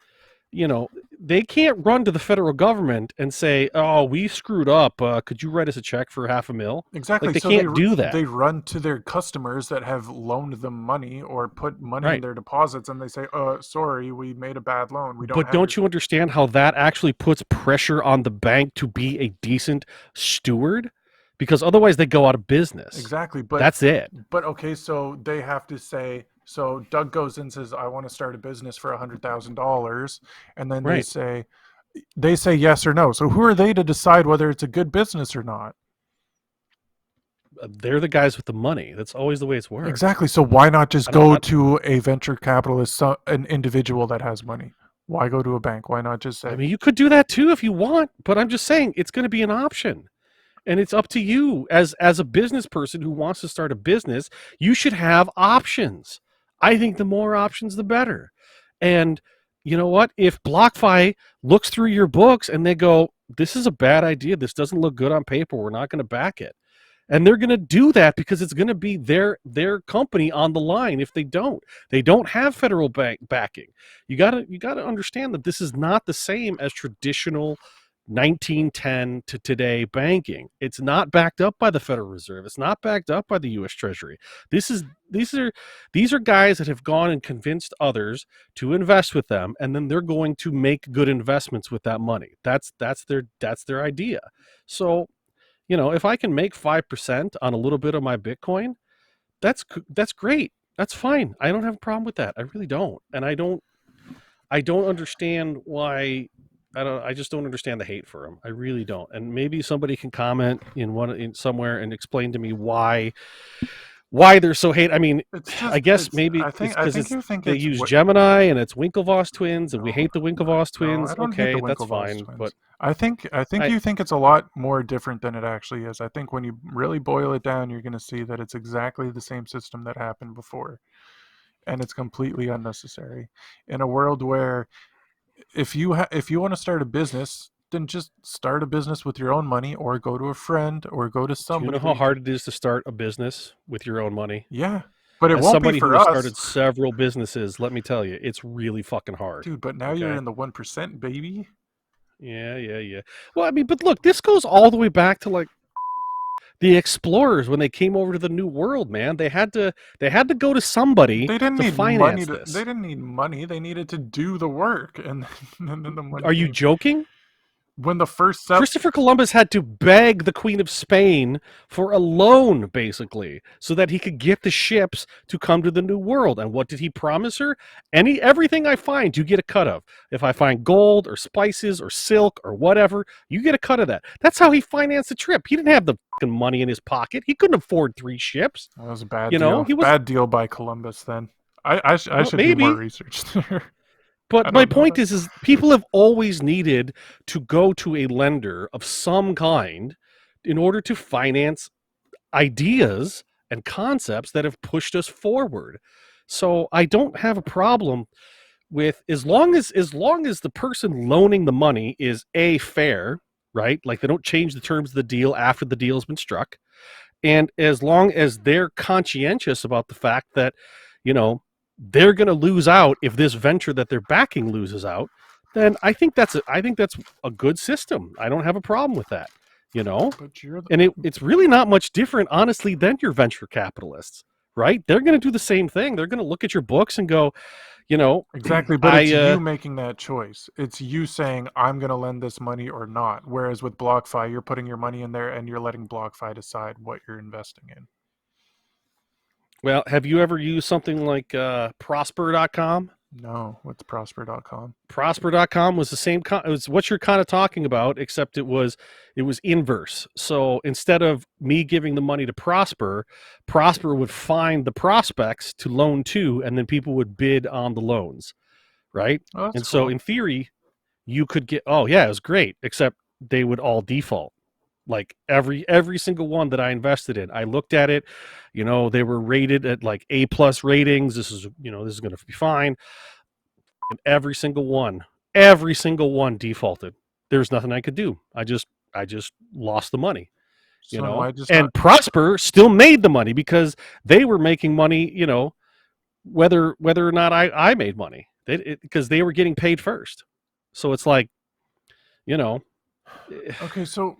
they can't run to the federal government and say, "Oh, we screwed up. Could you write us a check for $500,000?" Exactly. Like, they So can't do that. They run to their customers that have loaned them money or put money in Right. their deposits, and they say, sorry, we made a bad loan. We don't But have don't your-" you understand how that actually puts pressure on the bank to be a decent steward? Because otherwise they go out of business. Exactly. But that's it. But okay, so they have to say, so Doug goes in and says, I want to start a business for $100,000, and then Right. they say yes or no. So who are they to decide whether it's a good business or not? They're the guys with the money. That's always the way it's worked. Exactly. So why not just go to a venture capitalist, an individual that has money? Why go to a bank? Why not just say? I mean, you could do that too if you want, but I'm just saying it's going to be an option. And it's up to you as a business person who wants to start a business. You should have options. I think the more options, the better. And you know what? If BlockFi looks through your books and they go, this is a bad idea, this doesn't look good on paper, we're not going to back it. And they're going to do that because it's going to be their company on the line. If they don't have federal bank backing. You got to understand that this is not the same as traditional 1910 to today banking. It's not backed up by the Federal Reserve. It's not backed up by the U.S. Treasury. These are guys that have gone and convinced others to invest with them, and then they're going to make good investments with that money. That's their idea. So, if I can make 5% on a little bit of my Bitcoin, that's great. That's fine. I don't have a problem with that. I really don't. And I don't understand why. I just don't understand the hate for them. I really don't. And maybe somebody can comment in somewhere and explain to me why they're so hate. I mean, I guess maybe it's because they use Gemini and it's Winklevoss twins, and we hate the Winklevoss twins. I don't hate the that's Winklevoss fine. twins. But I think you think it's a lot more different than it actually is. I think when you really boil it down, you're going to see that it's exactly the same system that happened before, and it's completely unnecessary in a world where if you want to start a business, then just start a business with your own money, or go to a friend, or go to somebody. Do you know how hard it is to start a business with your own money? Yeah, but it won't be for us. Somebody who has started several businesses, let me tell you, it's really fucking hard. Dude, but now you're in the 1%, baby. Yeah. Well, I mean, but look, this goes all the way back to like the explorers when they came over to the New World, man. They had to go to somebody. They didn't to need finance money. this. They didn't need money. They needed to do the work, and then the money. Are you joking? when the first Christopher Columbus had to beg the Queen of Spain for a loan, basically, so that he could get the ships to come to the New World. And what did he promise her? Everything I find, you get a cut of. If I find gold or spices or silk or whatever, you get a cut of that. That's how he financed the trip. He didn't have the fucking money in his pocket. He couldn't afford 3 ships. that was a bad You know, deal. he was Bad deal by Columbus. Then I well, should do more maybe. research there. I But my don't know point that. is people have always needed to go to a lender of some kind in order to finance ideas and concepts that have pushed us forward. So I don't have a problem with as long as the person loaning the money is fair, right? Like they don't change the terms of the deal after the deal has been struck, and as long as they're conscientious about the fact that, you know, they're going to lose out if this venture that they're backing loses out, then I think that's a good system. I don't have a problem with that, you know. But you're the, And it's really not much different, honestly, than your venture capitalists, right? They're going to do the same thing. They're going to look at your books and go, you know, exactly, but it's I you making that choice. It's you saying I'm going to lend this money or not. Whereas with BlockFi, you're putting your money in there and you're letting BlockFi decide what you're investing in. well, have you ever used something like prosper.com? No, what's prosper.com? Prosper.com was the same it was what you're kind of talking about, except it was inverse. So instead of me giving the money to Prosper would find the prospects to loan to, and then people would bid on the loans, right? Oh, that's And so cool. in theory you could get, oh yeah, it was great, except they would all default. Like every single one that I invested in, I looked at it, they were rated at like A+ ratings. This is going to be fine. And every single one defaulted. There's nothing I could do. I just lost the money, So I just not and Prosper still made the money because they were making money, whether or not I made money, because they were getting paid first. So it's like, you know okay. So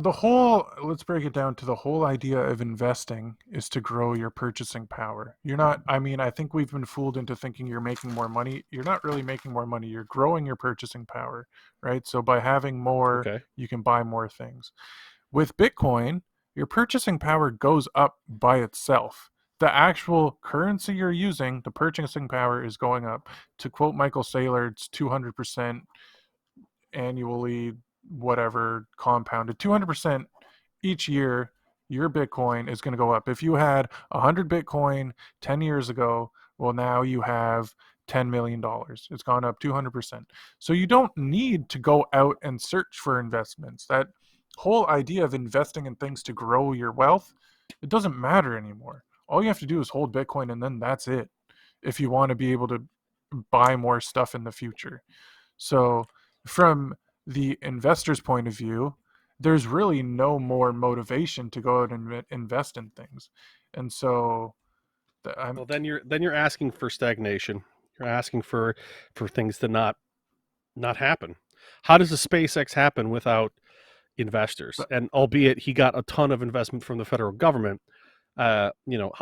the whole, let's break it down to the whole idea of investing is to grow your purchasing power. You're not. I mean, I think we've been fooled into thinking you're making more money. You're not really making more money. You're growing your purchasing power, right? So by having more, okay. you can buy more things. With Bitcoin, your purchasing power goes up by itself. The actual currency you're using, the purchasing power is going up. To quote Michael Saylor, it's 200% annually, whatever, compounded. 200% each year, your Bitcoin is going to go up. If you had 100 Bitcoin 10 years ago, well, now you have $10 million. It's gone up 200%. So you don't need to go out and search for investments. That whole idea of investing in things to grow your wealth, it doesn't matter anymore. All you have to do is hold Bitcoin and then that's it. If you want to be able to buy more stuff in the future. So, from the investor's point of view, there's really no more motivation to go out and invest in things. And so, I'm Well, then you're asking for stagnation. You're asking for things to not happen. How does a SpaceX happen without investors? but And albeit he got a ton of investment from the federal government, how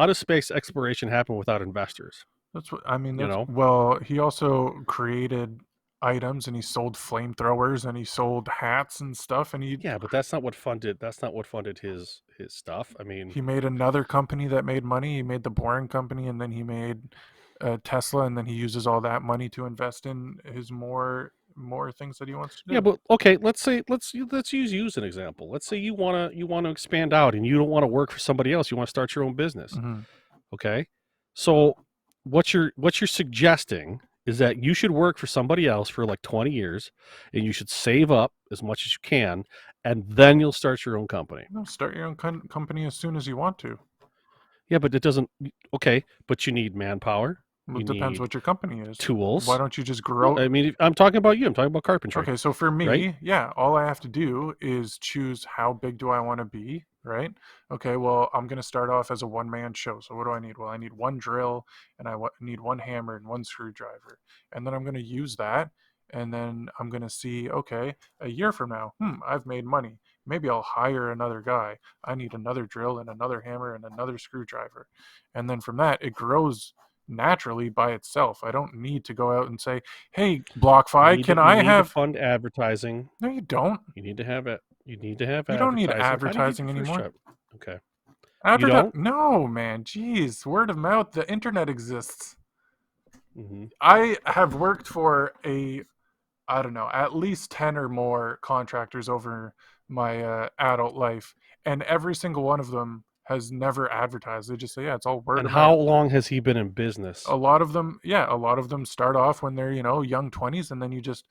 does space exploration happen without investors? that's what I mean. You That's know, well, he also created items and he sold flamethrowers and he sold hats and stuff and yeah, but that's not what funded his stuff. I mean, he made another company that made money. He made the Boring Company, and then he made Tesla, and then he uses all that money to invest in his more things that he wants to yeah, do. but okay, let's use you as an example. Let's say you wanna expand out and you don't want to work for somebody else. You want to start your own business. Hmm. Okay, so what you're suggesting is that you should work for somebody else for like 20 years, and you should save up as much as you can, and then you'll start your own company. No, start your own company as soon as you want to. Yeah, but it doesn't. Okay, but you need manpower. Well, You it depends need what your company is. Why tools. don't you just Well, grow? I mean, I'm talking about you. I'm talking about carpentry, Okay, so for right? me, yeah, all I have to do is choose how big do I want to be, right? Okay, well, I'm going to start off as a one-man show. So what do I need? Well, I need one drill and need one hammer and one screwdriver. And then I'm going to use that and then I'm going to see, okay, a year from now, I've made money. Maybe I'll hire another guy. I need another drill and another hammer and another screwdriver. And then from that, it grows naturally by itself. I don't need to go out and say, hey, You BlockFi, need to can you I need to have... fund advertising. No, you don't. You need to have it. You need to have You don't need advertising. How do you get advertising your first anymore. job? Okay. You don't? No, man. Jeez. Word of mouth. The internet exists. Mm-hmm. I have worked for I don't know, at least 10 or more contractors over my adult life. And every single one of them has never advertised. They just say, yeah, it's all word And of how mouth. long has he been in business? A lot of them, yeah, a lot of them start off when they're, young 20s, and then you just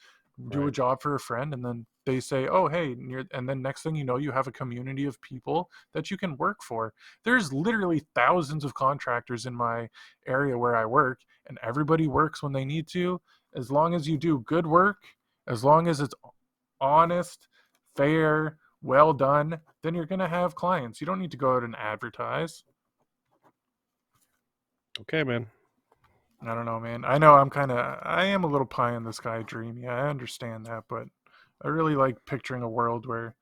do a Right. job for a friend, and then they say, oh, hey, and then next thing you know, you have a community of people that you can work for. There's literally thousands of contractors in my area where I work, and everybody works when they need to. As long as you do good work, as long as it's honest, fair, well done, then you're going to have clients. You don't need to go out and advertise. Okay, man. I don't know, man. I know I am a little pie in the sky dreamy. I understand that, but I really like picturing a world where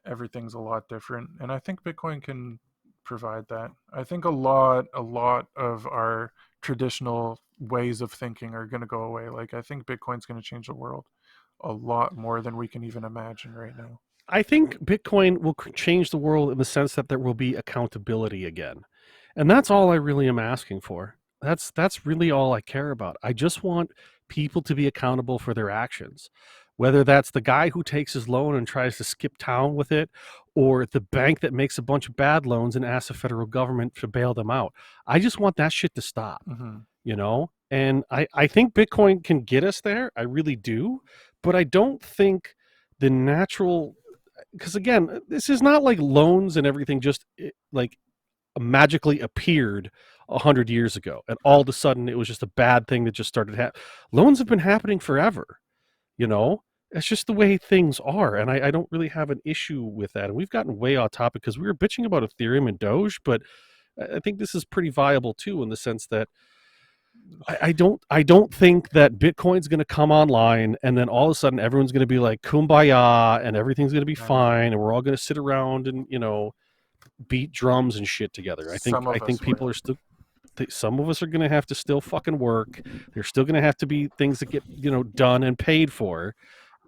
everything's a lot different. And I think Bitcoin can provide that. I think a lot of our traditional ways of thinking are going to go away. Like, I think Bitcoin's going to change the world a lot more than we can even imagine right now. I think Bitcoin will change the world in the sense that there will be accountability again. And that's all I really am asking for. That's really all I care about. I just want people to be accountable for their actions. Whether that's the guy who takes his loan and tries to skip town with it, or the bank that makes a bunch of bad loans and asks the federal government to bail them out. I just want that shit to stop, Mm-hmm. And I think Bitcoin can get us there. I really do. But I don't think the natural, because again, this is not like loans and everything just like magically appeared 100 years ago, and all of a sudden it was just a bad thing that just started happening. Loans have been happening forever, you know. It's just the way things are, and I don't really have an issue with that. And we've gotten way off topic because we were bitching about Ethereum and Doge, but I think this is pretty viable too, in the sense that I don't think that Bitcoin's going to come online and then all of a sudden everyone's going to be like kumbaya and everything's going to be I know. fine and we're all going to sit around and beat drums and shit together. I think Some I of think us people will. are still, some of us are going to have to still fucking work. There's still going to have to be things that get done and paid for.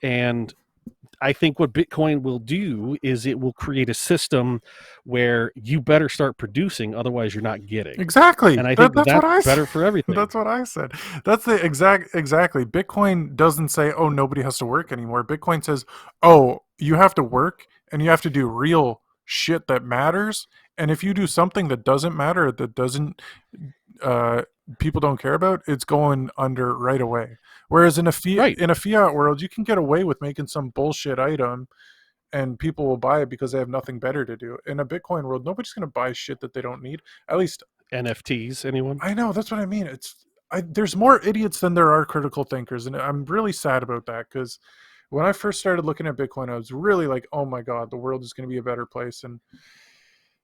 And I think what Bitcoin will do is it will create a system where you better start producing, otherwise you're not getting. Exactly. And I think That's what that's I said. better for everything. That's what I said. That's the exactly. Bitcoin doesn't say, "Oh, nobody has to work anymore." Bitcoin says, "Oh, you have to work and you have to do real shit that matters. And if you do something that doesn't matter, that doesn't uh people don't care about, it's going under right away." Whereas Right. in a fiat world, you can get away with making some bullshit item and people will buy it because they have nothing better to do. In a Bitcoin world, nobody's going to buy shit that they don't need. At least NFTs, anyone? I know, that's what I mean. There's more idiots than there are critical thinkers, and I'm really sad about that because when I first started looking at Bitcoin, I was really like, "Oh my god, the world is going to be a better place." And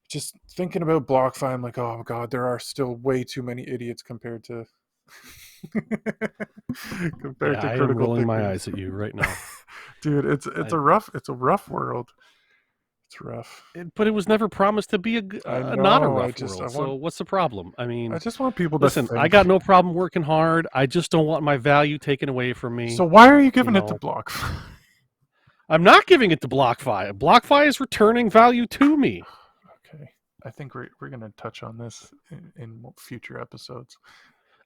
just thinking about BlockFi, I'm like, "Oh god, there are still way too many idiots compared to compared Yeah, to I am critical rolling my thinkers." eyes at you right now. Dude, I, it's a rough world. It's rough. but it was never promised to be I not a know. rough world. So what's the problem? I I mean, just want people to listen, I think. got no problem working hard. I just don't want my value taken away from So me. why are you You giving it to know, Block? I'm not giving it to BlockFi. BlockFi is returning value to me. Okay. I think we're going to touch on this in future episodes.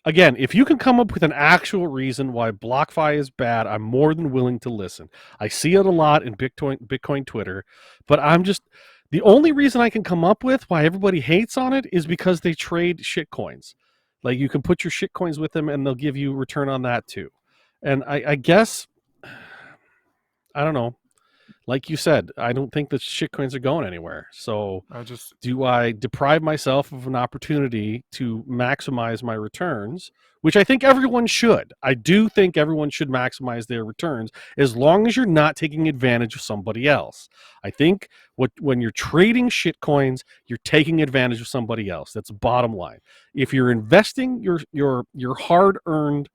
Again, if you can come up with an actual reason why BlockFi is bad, I'm more than willing to listen. I see it a lot in Bitcoin Twitter, but I'm just, the only reason I can come up with why everybody hates on it is because they trade shitcoins. Like, you can put your shitcoins with them and they'll give you return on that too. And I guess, I don't know. Like you said, I don't think the shitcoins are going anywhere. So I just do I deprive myself of an opportunity to maximize my returns, which I think everyone should. I do think everyone should maximize their returns as long as you're not taking advantage of somebody else. I think when you're trading shitcoins, you're taking advantage of somebody else. That's the bottom line. If you're investing your hard-earned,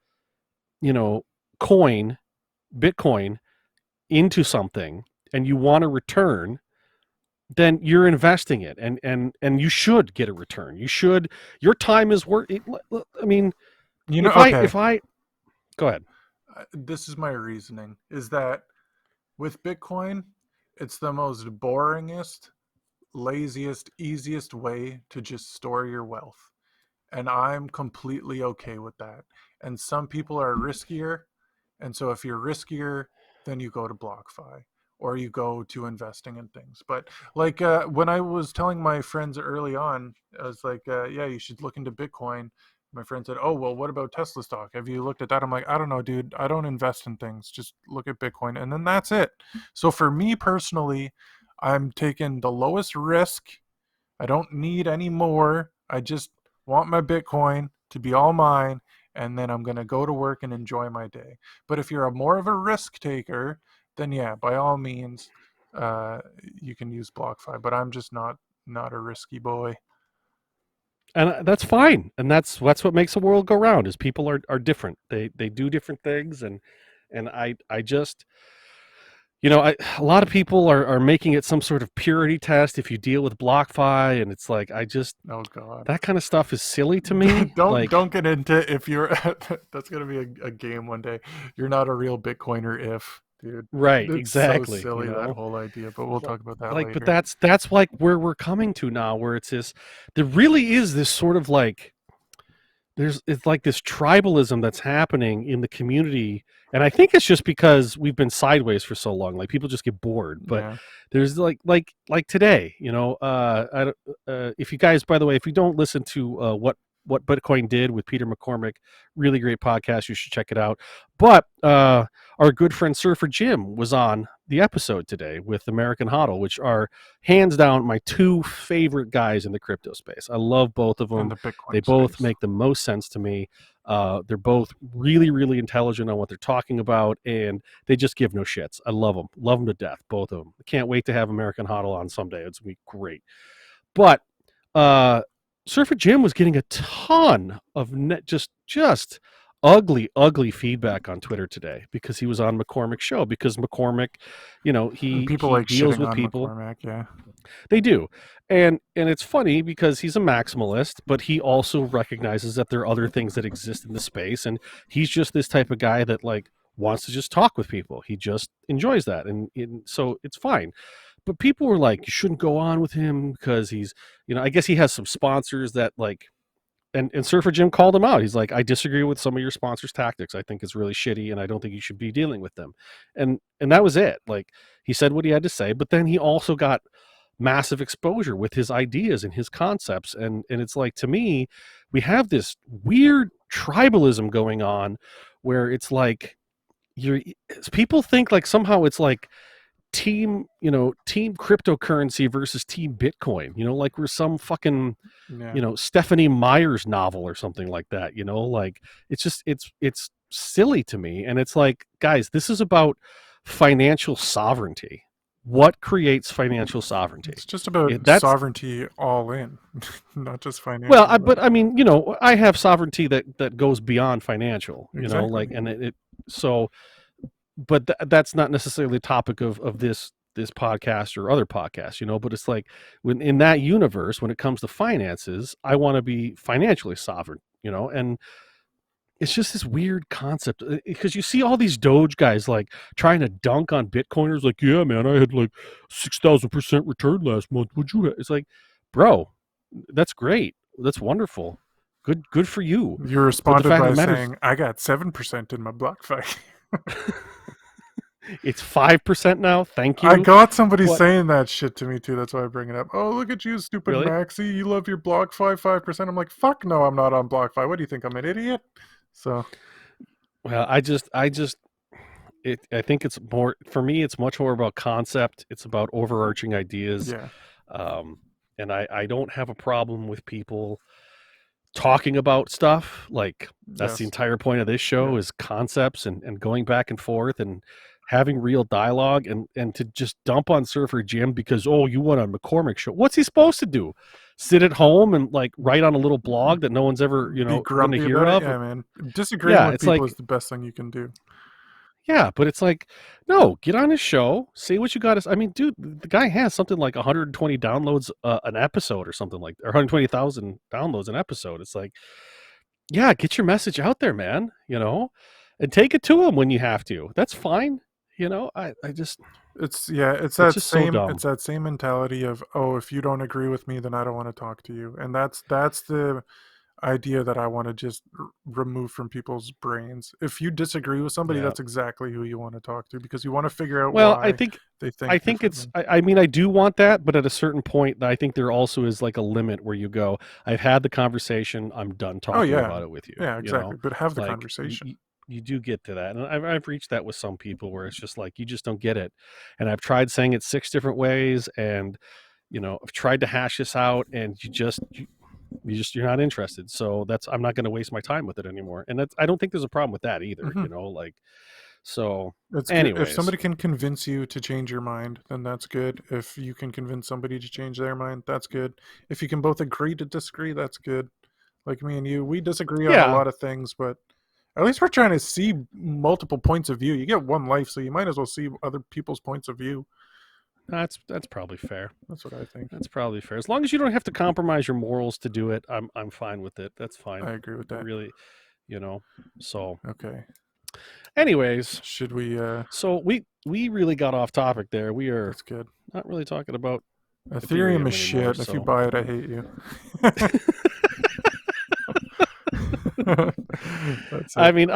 you know, coin, Bitcoin, into something and you want a return, then you're investing it, and you should get a return. You should. Your time is worth it. I mean, Okay. if I go ahead. This is my reasoning: is that with Bitcoin, it's the most boringest, laziest, easiest way to just store your wealth. And I'm completely okay with that. And some people are riskier. And so if you're riskier, then you go to BlockFi or you go to investing in things. But like when I was telling my friends early on, I was like, yeah, you should look into Bitcoin. My friend said, oh, well, what about Tesla stock? Have you looked at that? I'm like, I don't know, dude. I don't invest in things. Just look at Bitcoin. And then that's it. So for me personally, I'm taking the lowest risk. I don't need any more. I just want my Bitcoin to be all mine, and then I'm going to go to work and enjoy my day. But if you're a more of a risk taker, then yeah, by all means, you can use BlockFi. But I'm just not a risky boy. And that's fine, and that's what makes the world go round. Is people are different. They do different things, and I just, a lot of people are making it some sort of purity test if you deal with BlockFi, and it's like Oh God, that kind of stuff is silly to me. don't get into if you're that's gonna be a game one day. You're not a real Bitcoiner if, dude. Right, It's so exactly. silly, that whole idea. But we'll talk about that But later. that's like where we're coming to now, where it's this. There really is this sort of like it's like this tribalism that's happening in the community, and I think it's just because we've been sideways for so long. Like people just get bored. But Yeah. there's like today, if you guys, by the way, if you don't listen to what Bitcoin did with Peter McCormick, really great podcast, you should check it out. But our good friend Surfer Jim was on the episode today with American Hodl, which are hands down my two favorite guys in the crypto space. I love both of them. In the Bitcoin They both space. make the most sense to me. They're both really, really intelligent on what they're talking about, and they just give no shits. I love them to death, both of them. I can't wait to have American Hodl on someday. It's gonna be great. But Surfer Jim was getting a ton of just ugly feedback on Twitter today because he was on McCormick's show. Because McCormick, People he like deals shitting with on people. McCormack, yeah. They do. And it's funny because he's a maximalist, but he also recognizes that there are other things that exist in the space, and he's just this type of guy that like wants to just talk with people. He just enjoys that, and so it's fine. But people were like, you shouldn't go on with him because he's, I guess he has some sponsors that like, and Surfer Jim called him out. He's like, I disagree with some of your sponsors' tactics. I think it's really shitty, and I don't think you should be dealing with them. And that was it. Like he said what he had to say, but then he also got massive exposure with his ideas and his concepts. And it's like, to me, we have this weird tribalism going on where it's like people think like somehow it's like team cryptocurrency versus team Bitcoin, like we're some fucking, Yeah. Stephanie Meyer's novel or something like that, like it's just, it's silly to me. And it's like, guys, this is about financial sovereignty. What creates financial sovereignty? It's just about That's sovereignty all in, not just well, financial. but I mean, I have sovereignty that goes beyond financial, Exactly. like, and it so, but that's not necessarily the topic of this podcast or other podcasts, but it's like when in that universe, when it comes to finances, I want to be financially sovereign, and it's just this weird concept because you see all these Doge guys like trying to dunk on Bitcoiners, like, yeah, man, I had like 6,000% return last month. Would you? It's like, bro, that's great, that's wonderful, good for you. You But the responded fact of by the matter is, saying, I got 7% in my Blockfi. it's 5% now. Thank I you. got somebody But saying that shit to me too. That's why I bring it up. Oh, look at you, stupid really, Maxi. You love your Blockfi 5%. I'm like, fuck no, I'm not on Blockfi. What do you think? I'm an idiot? So well, I think it's more for me. It's much more about concept. It's about overarching ideas, yeah. um, and I don't have a problem with people talking about stuff. Like that's the Yes. entire point of this show Yeah. is concepts and going back and forth and having real dialogue, and to just dump on Surfer Jim because, oh, you went on McCormick show. What's he supposed to do? Sit at home and like write on a little blog that no one's ever Be going to grumpy hear about it. of? Yeah, man. Disagreeing Yeah, with it's people like, is the best thing you can do. Yeah, but it's like, no, get on his show, say what you got to. I mean, dude, the guy has something like 120 downloads an episode or something like, or 120,000 downloads an episode. It's like, yeah, get your message out there, man. And take it to him when you have to. That's fine. I just, It's it's just so dumb. it's that same mentality of, oh, if you don't agree with me, then I don't want to talk to you. And that's the idea that I want to just remove from people's brains. If you disagree with somebody, Yeah. that's exactly who you want to talk to, because you want to figure out Well, why they think I think it's. differently. I mean, I do want that, but at a certain point, I think there also is like a limit where you go. I've had the conversation. I'm done Oh talking yeah, about it with you. yeah, exactly. But have the Like conversation. you do get to that, and I've reached that with some people where it's just like you just don't get it. And I've tried saying it 6 different ways, and I've tried to hash this out, and you're not interested. So I'm not going to waste my time with it anymore. And I don't think there's a problem with that either. Mhm. So It's good if anyways. somebody can convince you to change your mind, then that's good. If you can convince somebody to change their mind, that's good. If you can both agree to disagree, that's good. Like me and you, we disagree on a Yeah, lot of things, but at least we're trying to see multiple points of view. You get one life, so you might as well see other people's points of view. that's probably fair. That's what I think. That's probably fair. As long as you don't have to compromise your morals to do it, I'm fine with it. That's fine. I agree with that. Really, So, Okay. anyways, Should we so we really got off topic there. We are that's good. not really talking about Ethereum is anymore, shit. If you so. buy it, I hate you. That's I it. mean,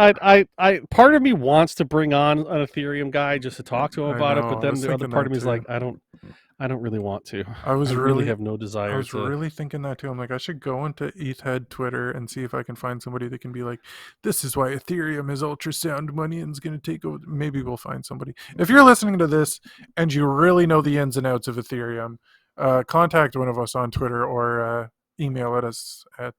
part of me wants to bring on an Ethereum guy just to talk to him I about it, know. but I then was the other thinking part that of me is too. like, I don't really want to. I was I really really have no I desire was to. really thinking that too. I'm like, I should go into ETHEad Twitter and see if I can find somebody that can be like, this is why Ethereum is ultrasound money and is going to take over. Maybe we'll find somebody. If you're listening to this and you really know the ins and outs of Ethereum, contact one of us on Twitter or email at us at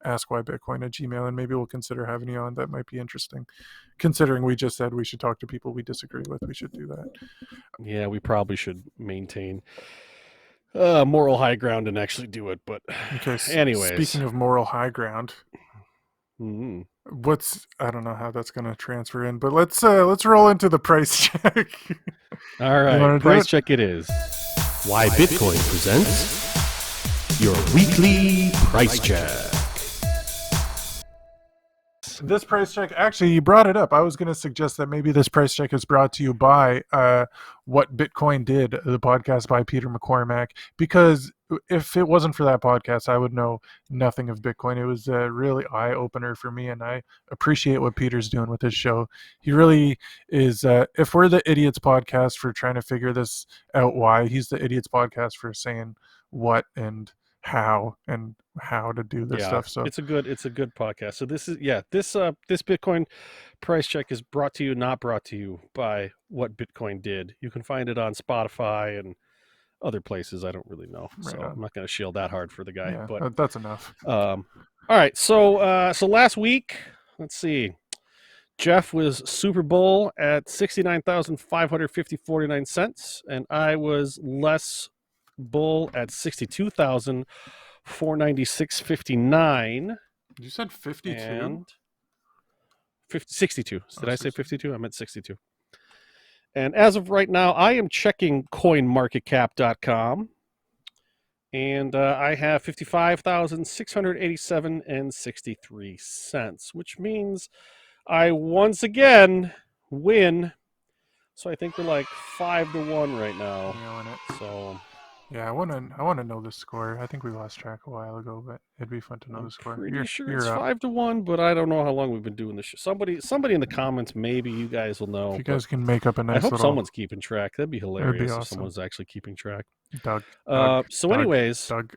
askwhybitcoin at gmail, and maybe we'll consider having you on. That might be interesting. Considering we just said we should talk to people we disagree with, we should do that. Yeah, we probably should maintain moral high ground and actually do it. But Okay, anyways, speaking of moral high ground, mm-hmm. I don't know how that's going to transfer in, but let's roll into the price check. All right, price check it is. Why Bitcoin presents your weekly price check. This price check, actually, you brought it up. I was going to suggest that maybe this price check is brought to you by What Bitcoin Did, the podcast by Peter McCormack, because if it wasn't for that podcast, I would know nothing of Bitcoin. It was a really eye-opener for me, and I appreciate what Peter's doing with his show. He really is, if we're the Idiots podcast for trying to figure this out why, he's the Idiots podcast for saying what and how to do this stuff. So it's a good podcast. So this Bitcoin price check is not brought to you by What Bitcoin Did. You can find it on Spotify and other places. I don't really know, so I'm not going to shield that hard for the guy. Yeah, but that's enough. All right, so last week, let's see, Jeff was Super Bowl at 69,550.49 cents, and I was less bull at 62,496.59. You said 52? And 62. Did I say 52? I meant 62. And as of right now, I am checking coinmarketcap.com. And I have 55,687.63 cents, which means I once again win. So I think we're like 5-1 right now. So yeah, I want to know the score. I think we lost track a while ago, but it'd be fun to know the score. Pretty sure it's 5-1, but I don't know how long we've been doing this show. Somebody in the comments, maybe you guys will know. If you guys can make up a nice I hope someone's keeping track. That'd be hilarious if someone's actually keeping track. Doug. Anyways, Doug.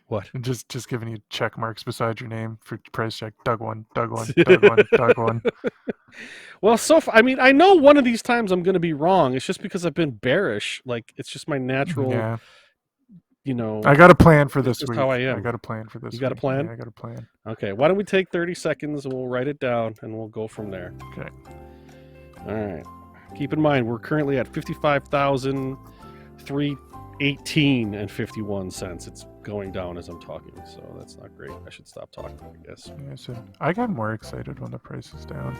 What? Just giving you check marks beside your name for price check. Doug 1, Doug 1, Doug 1, Doug 1. Well, I mean, I know one of these times I'm going to be wrong. It's just because I've been bearish. Like, it's just my natural, I got a plan for this week. How I am. I got a plan for this week. You got a plan? Yeah, I got a plan. Okay, why don't we take 30 seconds and we'll write it down and we'll go from there. Okay. All right. Keep in mind, we're currently at 55,318.51 cents. It's going down as I'm talking, so that's not great. I should stop talking, I guess. Yeah, so I got more excited when the price is down.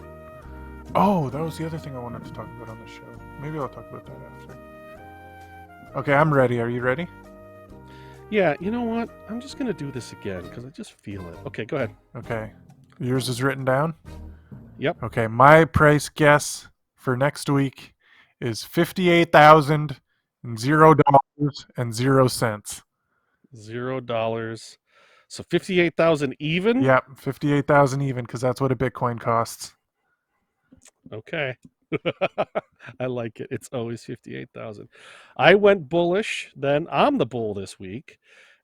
Oh, that was the other thing I wanted to talk about on the show. Maybe I'll talk about that after. Okay, I'm ready. Are you ready? Yeah, you know what? I'm just gonna do this again because I just feel it. Okay, go ahead. Okay. Yours is written down? Yep. Okay, my price guess for next week is $58,000 and $0.00. $0. So 58,000 even. Yep, 58,000 even because that's what a Bitcoin costs. Okay. I like it. It's always 58,000. I went bullish. Then I'm the bull this week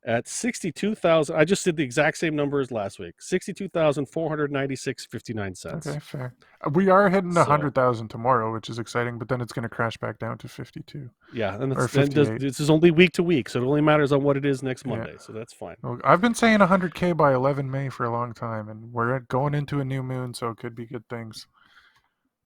at 62,000. I just did the exact same number as last week. 62,496.59 Okay, cents. fair. We are hitting So 100,000 tomorrow, which is exciting, but then it's going to crash back down to 52 yeah, and or it's then 58. this is only week to week, so it only matters on what it is next Yeah. Monday. So that's fine. Well, I've been saying 100K by 11 May for a long time, and we're going into a new moon, so it could be good things.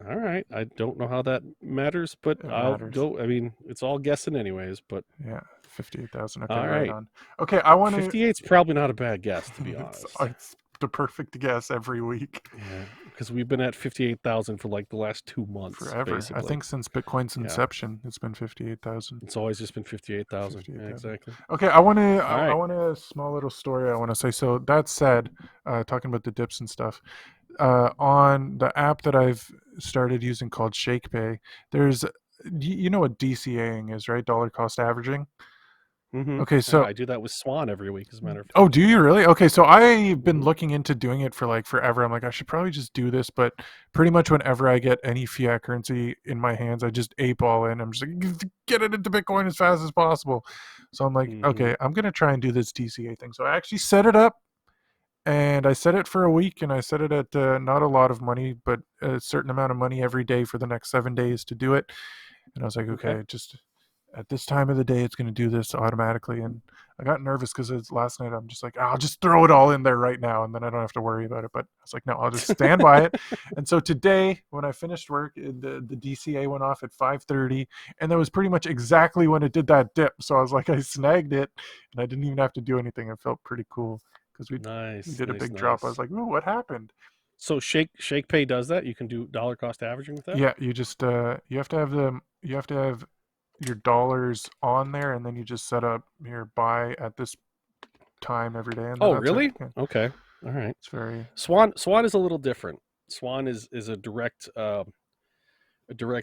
All right. I don't know how that matters, but It I'll matters. go. I mean, it's all guessing anyways, but Yeah, 58,000. Okay, all right right. on. Okay, I want to. 58's probably not a bad guess, to be it's, honest. it's the perfect guess every week. Yeah, because we've been at 58,000 for like the last 2 months, Forever. I basically. think since Bitcoin's Yeah, inception, it's been 58,000. it's always just been 58,000. Yeah, 58,000. exactly. Okay, I want to. All I right. want a small little story. I want to say. So that said, talking about the dips and stuff, on the app that I've started using called ShakePay, there's, you know what DCAing is, right? Dollar cost averaging. Mm-hmm. Okay, Yeah, so I do that with Swan every week, as a matter of oh, fact. do you really? Okay, so I've been Mm-hmm. looking into doing it for like forever. I'm like, I should probably just do this, but pretty much whenever I get any fiat currency in my hands, I just ape all in. I'm just like, get it into Bitcoin as fast as possible. So I'm like, Mm-hmm. okay, I'm gonna try and do this DCA thing. So I actually set it up, and I set it for a week, and I set it at not a lot of money, but a certain amount of money every day for the next 7 days to do it. And I was like, Okay. okay, just at this time of the day, it's going to do this automatically. And I got nervous because it's last night. I'm just like, I'll just throw it all in there right now, and then I don't have to worry about it. But I was like, no, I'll just stand by it. And so today, when I finished work, the DCA went off at 5:30, and that was pretty much exactly when it did that dip. So I was like, I snagged it, and I didn't even have to do anything. It felt pretty cool because we Nice, did a nice, big drop. I was nice. like, oh, what happened? So ShakePay does that. You can do dollar cost averaging with that. Yeah, you just you have to have your dollars on there, and then you just set up your buy at this time every day, and then Oh, that's it. really? Yeah, Okay. All right. it's very Swan is a little different. Swan is a direct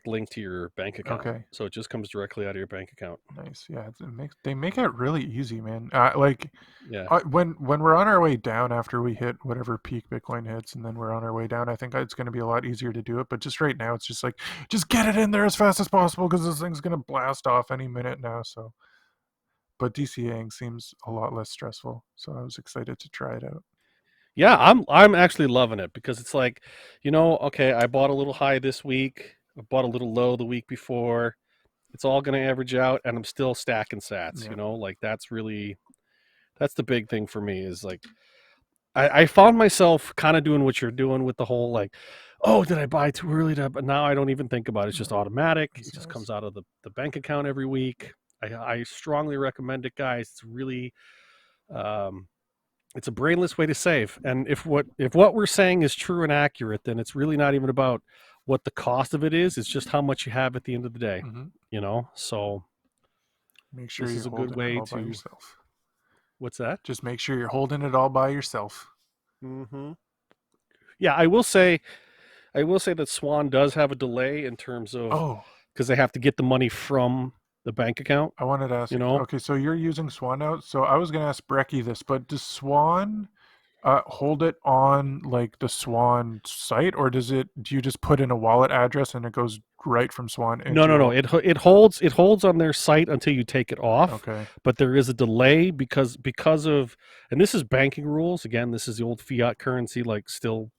link to your bank account, okay. so it just comes directly out of your bank account. Nice. Yeah, they make it really easy, man. Yeah. When we're on our way down after we hit whatever peak Bitcoin hits, and then we're on our way down, I think it's going to be a lot easier to do it. But just right now, it's just like just get it in there as fast as possible because this thing's going to blast off any minute now. So, but DCAing seems a lot less stressful, so I was excited to try it out. Yeah, I'm actually loving it because it's like, okay, I bought a little high this week, I bought a little low the week before. It's all going to average out, and I'm still stacking sats. Yeah. Like that's the big thing for me is like I found myself kind of doing what you're doing with the whole like, oh, did I buy too early? But now I don't even think about it. It's just Yeah, automatic. that's It just nice. comes out of the bank account every week. I strongly recommend it, guys. It's really um, it's a brainless way to save. And if what we're saying is true and accurate, then it's really not even about what the cost of it is. It's just how much you have at the end of the day. Hmm. So Make sure this you're is a good holding it way all by to. yourself. What's that? Just make sure you're holding it all by yourself. Mm-hmm. Yeah, I will say that Swan does have a delay in terms of Oh, because they have to get the money from the bank account. I wanted to ask. You know, Okay, so you're using Swan now. So I was going to ask Brecky this, but does Swan hold it on like the Swan site, or do you just put in a wallet address and it goes right from Swan no, into no, your no. wallet? It holds on their site until you take it off, Okay. but there is a delay because of, and this is banking rules. Again, this is the old fiat currency, like still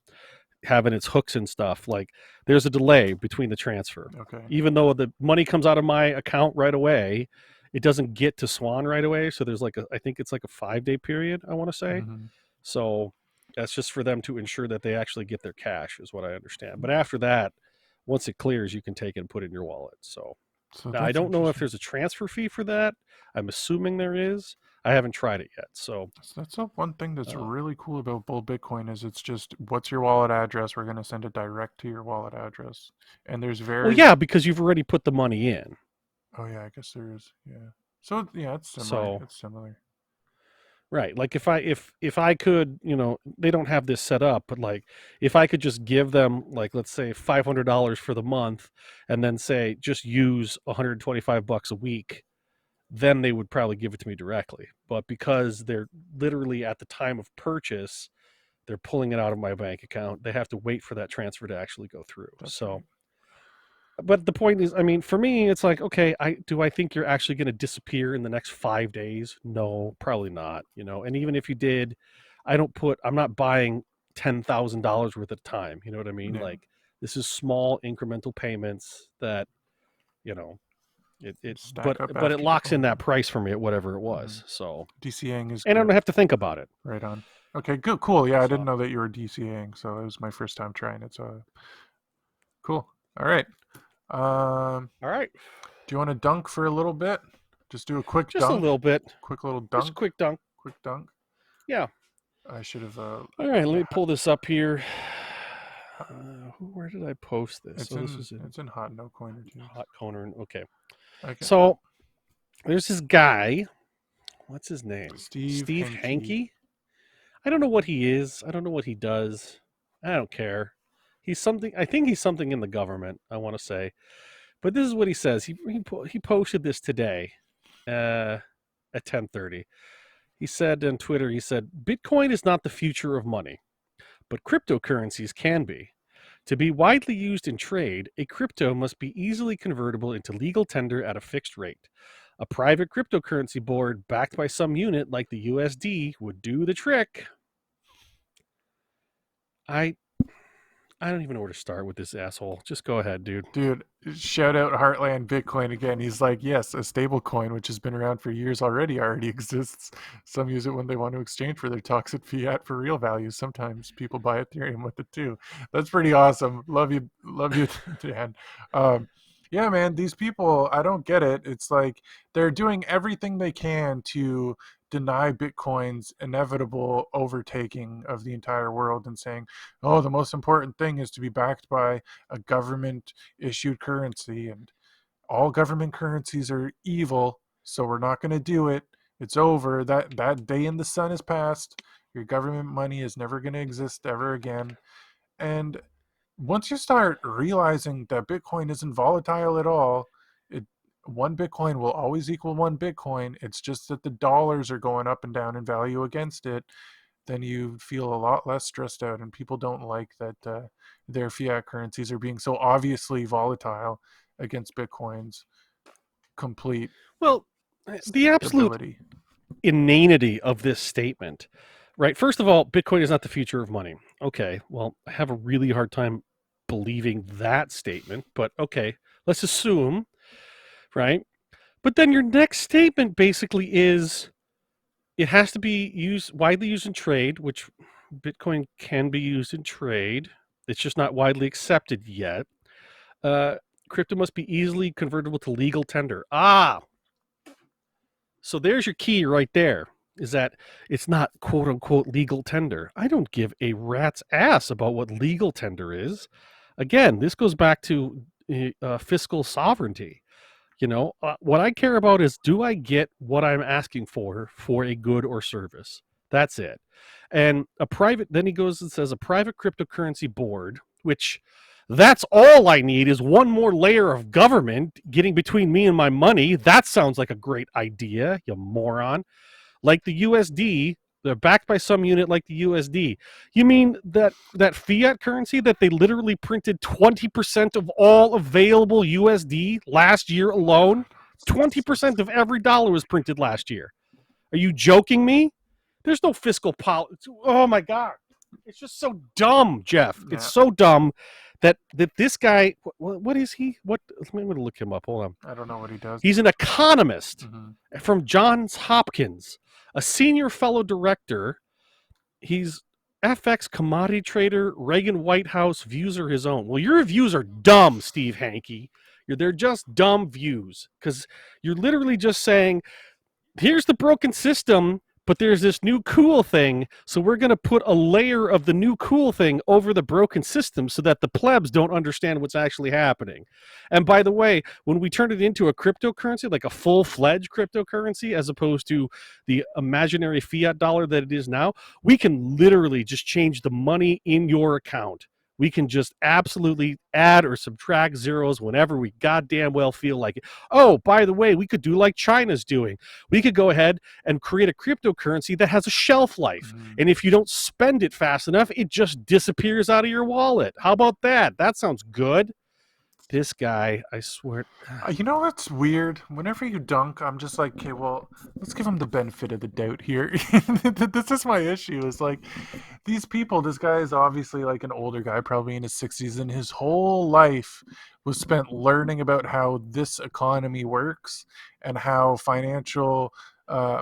having its hooks and stuff. Like there's a delay between the transfer, Okay. even though the money comes out of my account right away. It doesn't get to Swan right away, so there's I think it's like a 5-day period. I want to say. Hmm. So that's just for them to ensure that they actually get their cash, is what I understand. But after that, once it clears, you can take it and put it in your wallet. So So now I that's don't know if interesting. there's a transfer fee for that. I'm assuming there is. I haven't tried it yet. So That's the one thing that's uh, really cool about Bull Bitcoin is it's just what's your wallet address? We're gonna send it direct to your wallet address. And there's well, very yeah, because you've already put the money in. oh yeah, I guess there is. Yeah. So yeah, it's similar. So It's similar. right, like if I could, they don't have this set up, but like if I could just give them like let's say $500 for the month, and then say just use $125 a week, then they would probably give it to me directly. But because they're literally at the time of purchase, they're pulling it out of my bank account. They have to wait for that transfer to actually go through. That's So right. but the point is, I mean, for me, it's like, okay, I think you're actually going to disappear in the next 5 days? No, probably not. And even if you did, I'm not buying $10,000 worth at a time. You know what I mean? Yeah. Like this is small incremental payments that, you know, Stack up but it after you locks in own that them. price for me at whatever it Mm-hmm. was. So, DCAing is and I good. don't have to think about it. Right on. Okay, good, cool. Yeah, I didn't So, know that you were DCAing, so it was my first time trying it. So cool. All right. all right, Do you want to dunk for a little bit? Just do a quick just a dunk. little bit, Quick little just a dunk. quick dunk. Quick dunk. Yeah. I should have. All right, let me pull this up here. Uh, Where did I post this? So this is in it's in hot no coin or two. Hot Corner. Okay. Okay. So there's this guy. What's his name? Steve Steve Hanke. Hankey. I don't know what he is. I don't know what he does. I don't care. He's something. I think he's something in the government. I want to say, but this is what he says. He posted this today, at 10:30. He said on Twitter. He said, "Bitcoin is not the future of money, but cryptocurrencies can be. To be widely used in trade, a crypto must be easily convertible into legal tender at a fixed rate. A private cryptocurrency board backed by some unit like the USD would do the trick." I I don't even know where to start with this asshole. Just go ahead, dude. Dude, shout out Heartland Bitcoin again. He's like, yes, a stable coin, which has been around for years already exists. Some use it when they want to exchange for their toxic fiat for real value. Sometimes people buy Ethereum with it too. That's pretty awesome. Love you, Dan. Yeah, man, these people, I don't get it. It's like they're doing everything they can to deny Bitcoin's inevitable overtaking of the entire world and saying, oh, the most important thing is to be backed by a government issued currency, and all government currencies are evil, so we're not going to do it. It's over. That day in the sun has passed. Your government money is never going to exist ever again. And once you start realizing that Bitcoin isn't volatile at all, it one Bitcoin will always equal one Bitcoin. It's just that the dollars are going up and down in value against it. Then you feel a lot less stressed out, and people don't like that their fiat currencies are being so obviously volatile against Bitcoin's complete Well, the absolute stability. inanity of this statement, right? First of all, Bitcoin is not the future of money. Okay, well, I have a really hard time believing that statement, but okay, let's assume, right? But then your next statement basically is it has to be widely used in trade, which Bitcoin can be used in trade. It's just not widely accepted yet. Crypto must be easily convertible to legal tender. So there's your key right there, is that it's not quote unquote legal tender. I don't give a rat's ass about what legal tender is. Again, this goes back to fiscal sovereignty. What I care about is, do I get what I'm asking for a good or service? That's it. And then he goes and says a private cryptocurrency board, which that's all I need is one more layer of government getting between me and my money. That sounds like a great idea, you moron. Like the USD, they're backed by some unit like the USD. You mean that fiat currency that they literally printed 20% of all available USD last year alone? 20% of every dollar was printed last year. Are you joking me? There's no fiscal policy. Oh my God. It's just so dumb, Jeff. It's Yeah, so dumb that this guy, what is he? Let me look him up. Hold on. I don't know what he does. He's an economist Mm-hmm. from Johns Hopkins, a senior fellow director. He's FX commodity trader. Reagan White House views are his own. Well, your views are dumb, Steve Hankey. They're just dumb views, because you're literally just saying here's the broken system, but there's this new cool thing, so we're going to put a layer of the new cool thing over the broken system so that the plebs don't understand what's actually happening. And by the way, when we turn it into a cryptocurrency, like a full-fledged cryptocurrency, as opposed to the imaginary fiat dollar that it is now, we can literally just change the money in your account. We can just absolutely add or subtract zeros whenever we goddamn well feel like it. Oh, by the way, we could do like China's doing. We could go ahead and create a cryptocurrency that has a shelf life. And if you don't spend it fast enough, it just disappears out of your wallet. How about that? That sounds good. This guy, I swear. You know what's weird? Whenever you dunk, I'm just like, okay, well, let's give him the benefit of the doubt here. This is my issue. Is like these people. This guy is obviously like an older guy, probably in his 60s, and his whole life was spent learning about how this economy works and how financial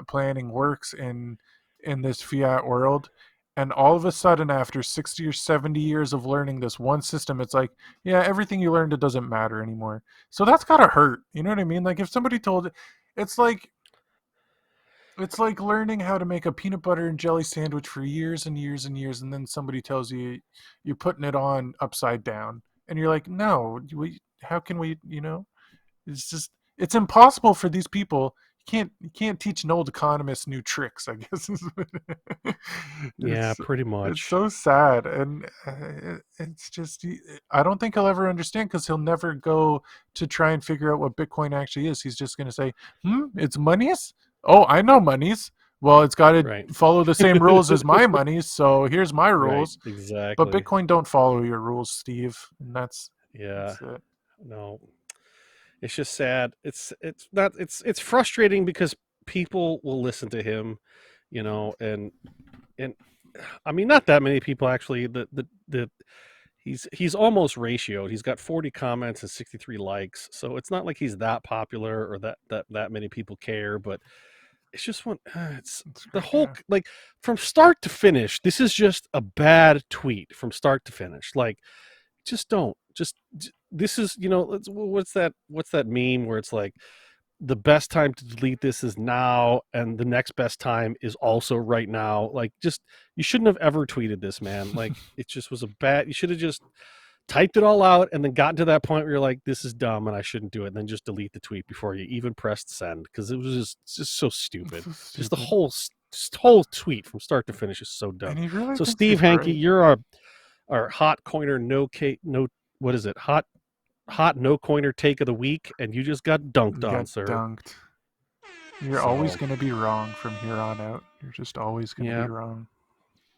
planning works in this fiat world. And all of a sudden, after 60 or 70 years of learning this one system, it's like, yeah, everything you learned, it doesn't matter anymore. So that's gotta hurt. You know what I mean? Like if somebody told, it's like learning how to make a peanut butter and jelly sandwich for years and years and years, and then somebody tells you you're putting it on upside down, and you're like, no, how can we? You know, it's impossible for these people. You can't teach an old economist new tricks, I guess. Yeah, pretty It's much. so sad, and it's just I don't think he'll ever understand because he'll never go to try and figure out what Bitcoin actually is. He's just going to say, it's monies. Oh, I know monies. Well, it's got to Right. follow the same rules as my monies, so here's my rules. Right, exactly. But Bitcoin don't follow your rules, Steve, and that's Yeah. it. No. It's just sad. It's frustrating because people will listen to him, you know, and I mean not that many people actually. He's almost ratioed. He's got 40 comments and 63 likes, so it's not like he's that popular or that many people care. But it's just it's the whole like from start to finish. This is just a bad tweet from start to finish. Like, just don't this is, you know, what's that meme where it's like the best time to delete this is now and the next best time is also right now. Like, just, you shouldn't have ever tweeted this, man. Like, it just was you should have just typed it all out and then gotten to that point where you're like, this is dumb and I shouldn't do it, and then just delete the tweet before you even pressed send, because it was just so stupid. Just the whole tweet from start to finish is so dumb. Really, so Steve Hankey, you're our hot coiner what is it? Hot no coiner take of the week, and you just got dunked on, sir. Dunked. You're always going to be wrong from here on out. You're just always going to be wrong.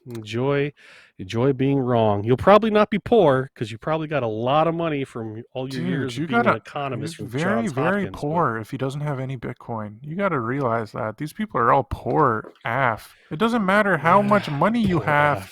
Enjoy being wrong. You'll probably not be poor because you probably got a lot of money from all your years of being an economist from Johns Hopkins. Very poor if he doesn't have any Bitcoin. You got to realize that. These people are all poor AF. It doesn't matter how much money you have.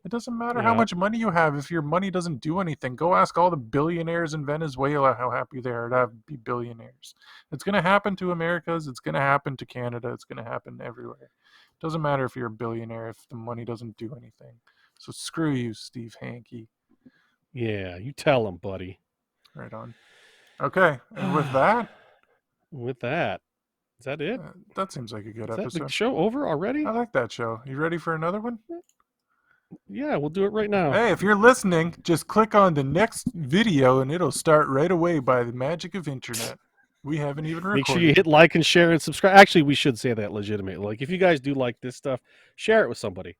It doesn't matter how much money you have if your money doesn't do anything. Go ask all the billionaires in Venezuela how happy they are to be billionaires. It's going to happen to Americas. It's going to happen to Canada. It's going to happen everywhere. It doesn't matter if you're a billionaire if the money doesn't do anything. So screw you, Steve Hankey. Yeah, you tell him, buddy. Right on. Okay, and with that? Is that it? That seems like a good episode. Is that the show over already? I like that show. You ready for another one? Yeah, we'll do it right now. Hey, if you're listening, just click on the next video and it'll start right away by the magic of internet. We haven't even recorded. Make sure you hit like and share and subscribe. Actually, we should say that legitimately. Like, if you guys do like this stuff, share it with somebody.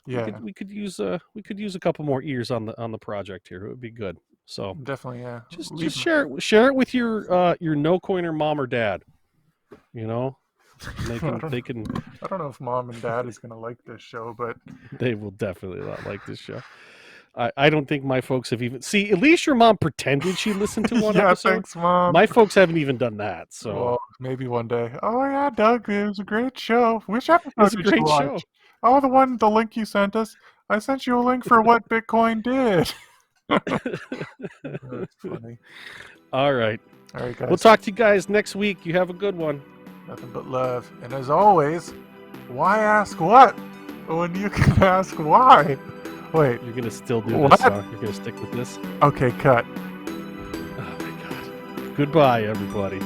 Yeah, we could use a couple more ears on the project here. It would be good. So definitely, yeah. Just share it with your no coiner mom or dad. You know, they can. I don't know if mom and dad is gonna like this show, but they will definitely not like this show. I don't think my folks have even at least your mom pretended she listened to one episode. Thanks, Mom. My folks haven't even done that. So well, maybe one day. Oh yeah, Doug, it was a great show. Which episode was a great show. Oh, the link you sent us. I sent you a link for what Bitcoin did. That's funny. All right, guys. We'll talk to you guys next week. You have a good one. Nothing but love. And as always, why ask what when you can ask why? Wait. You're going to still do this, huh? You're going to stick with this? Okay, cut. Oh, my God. Goodbye, everybody.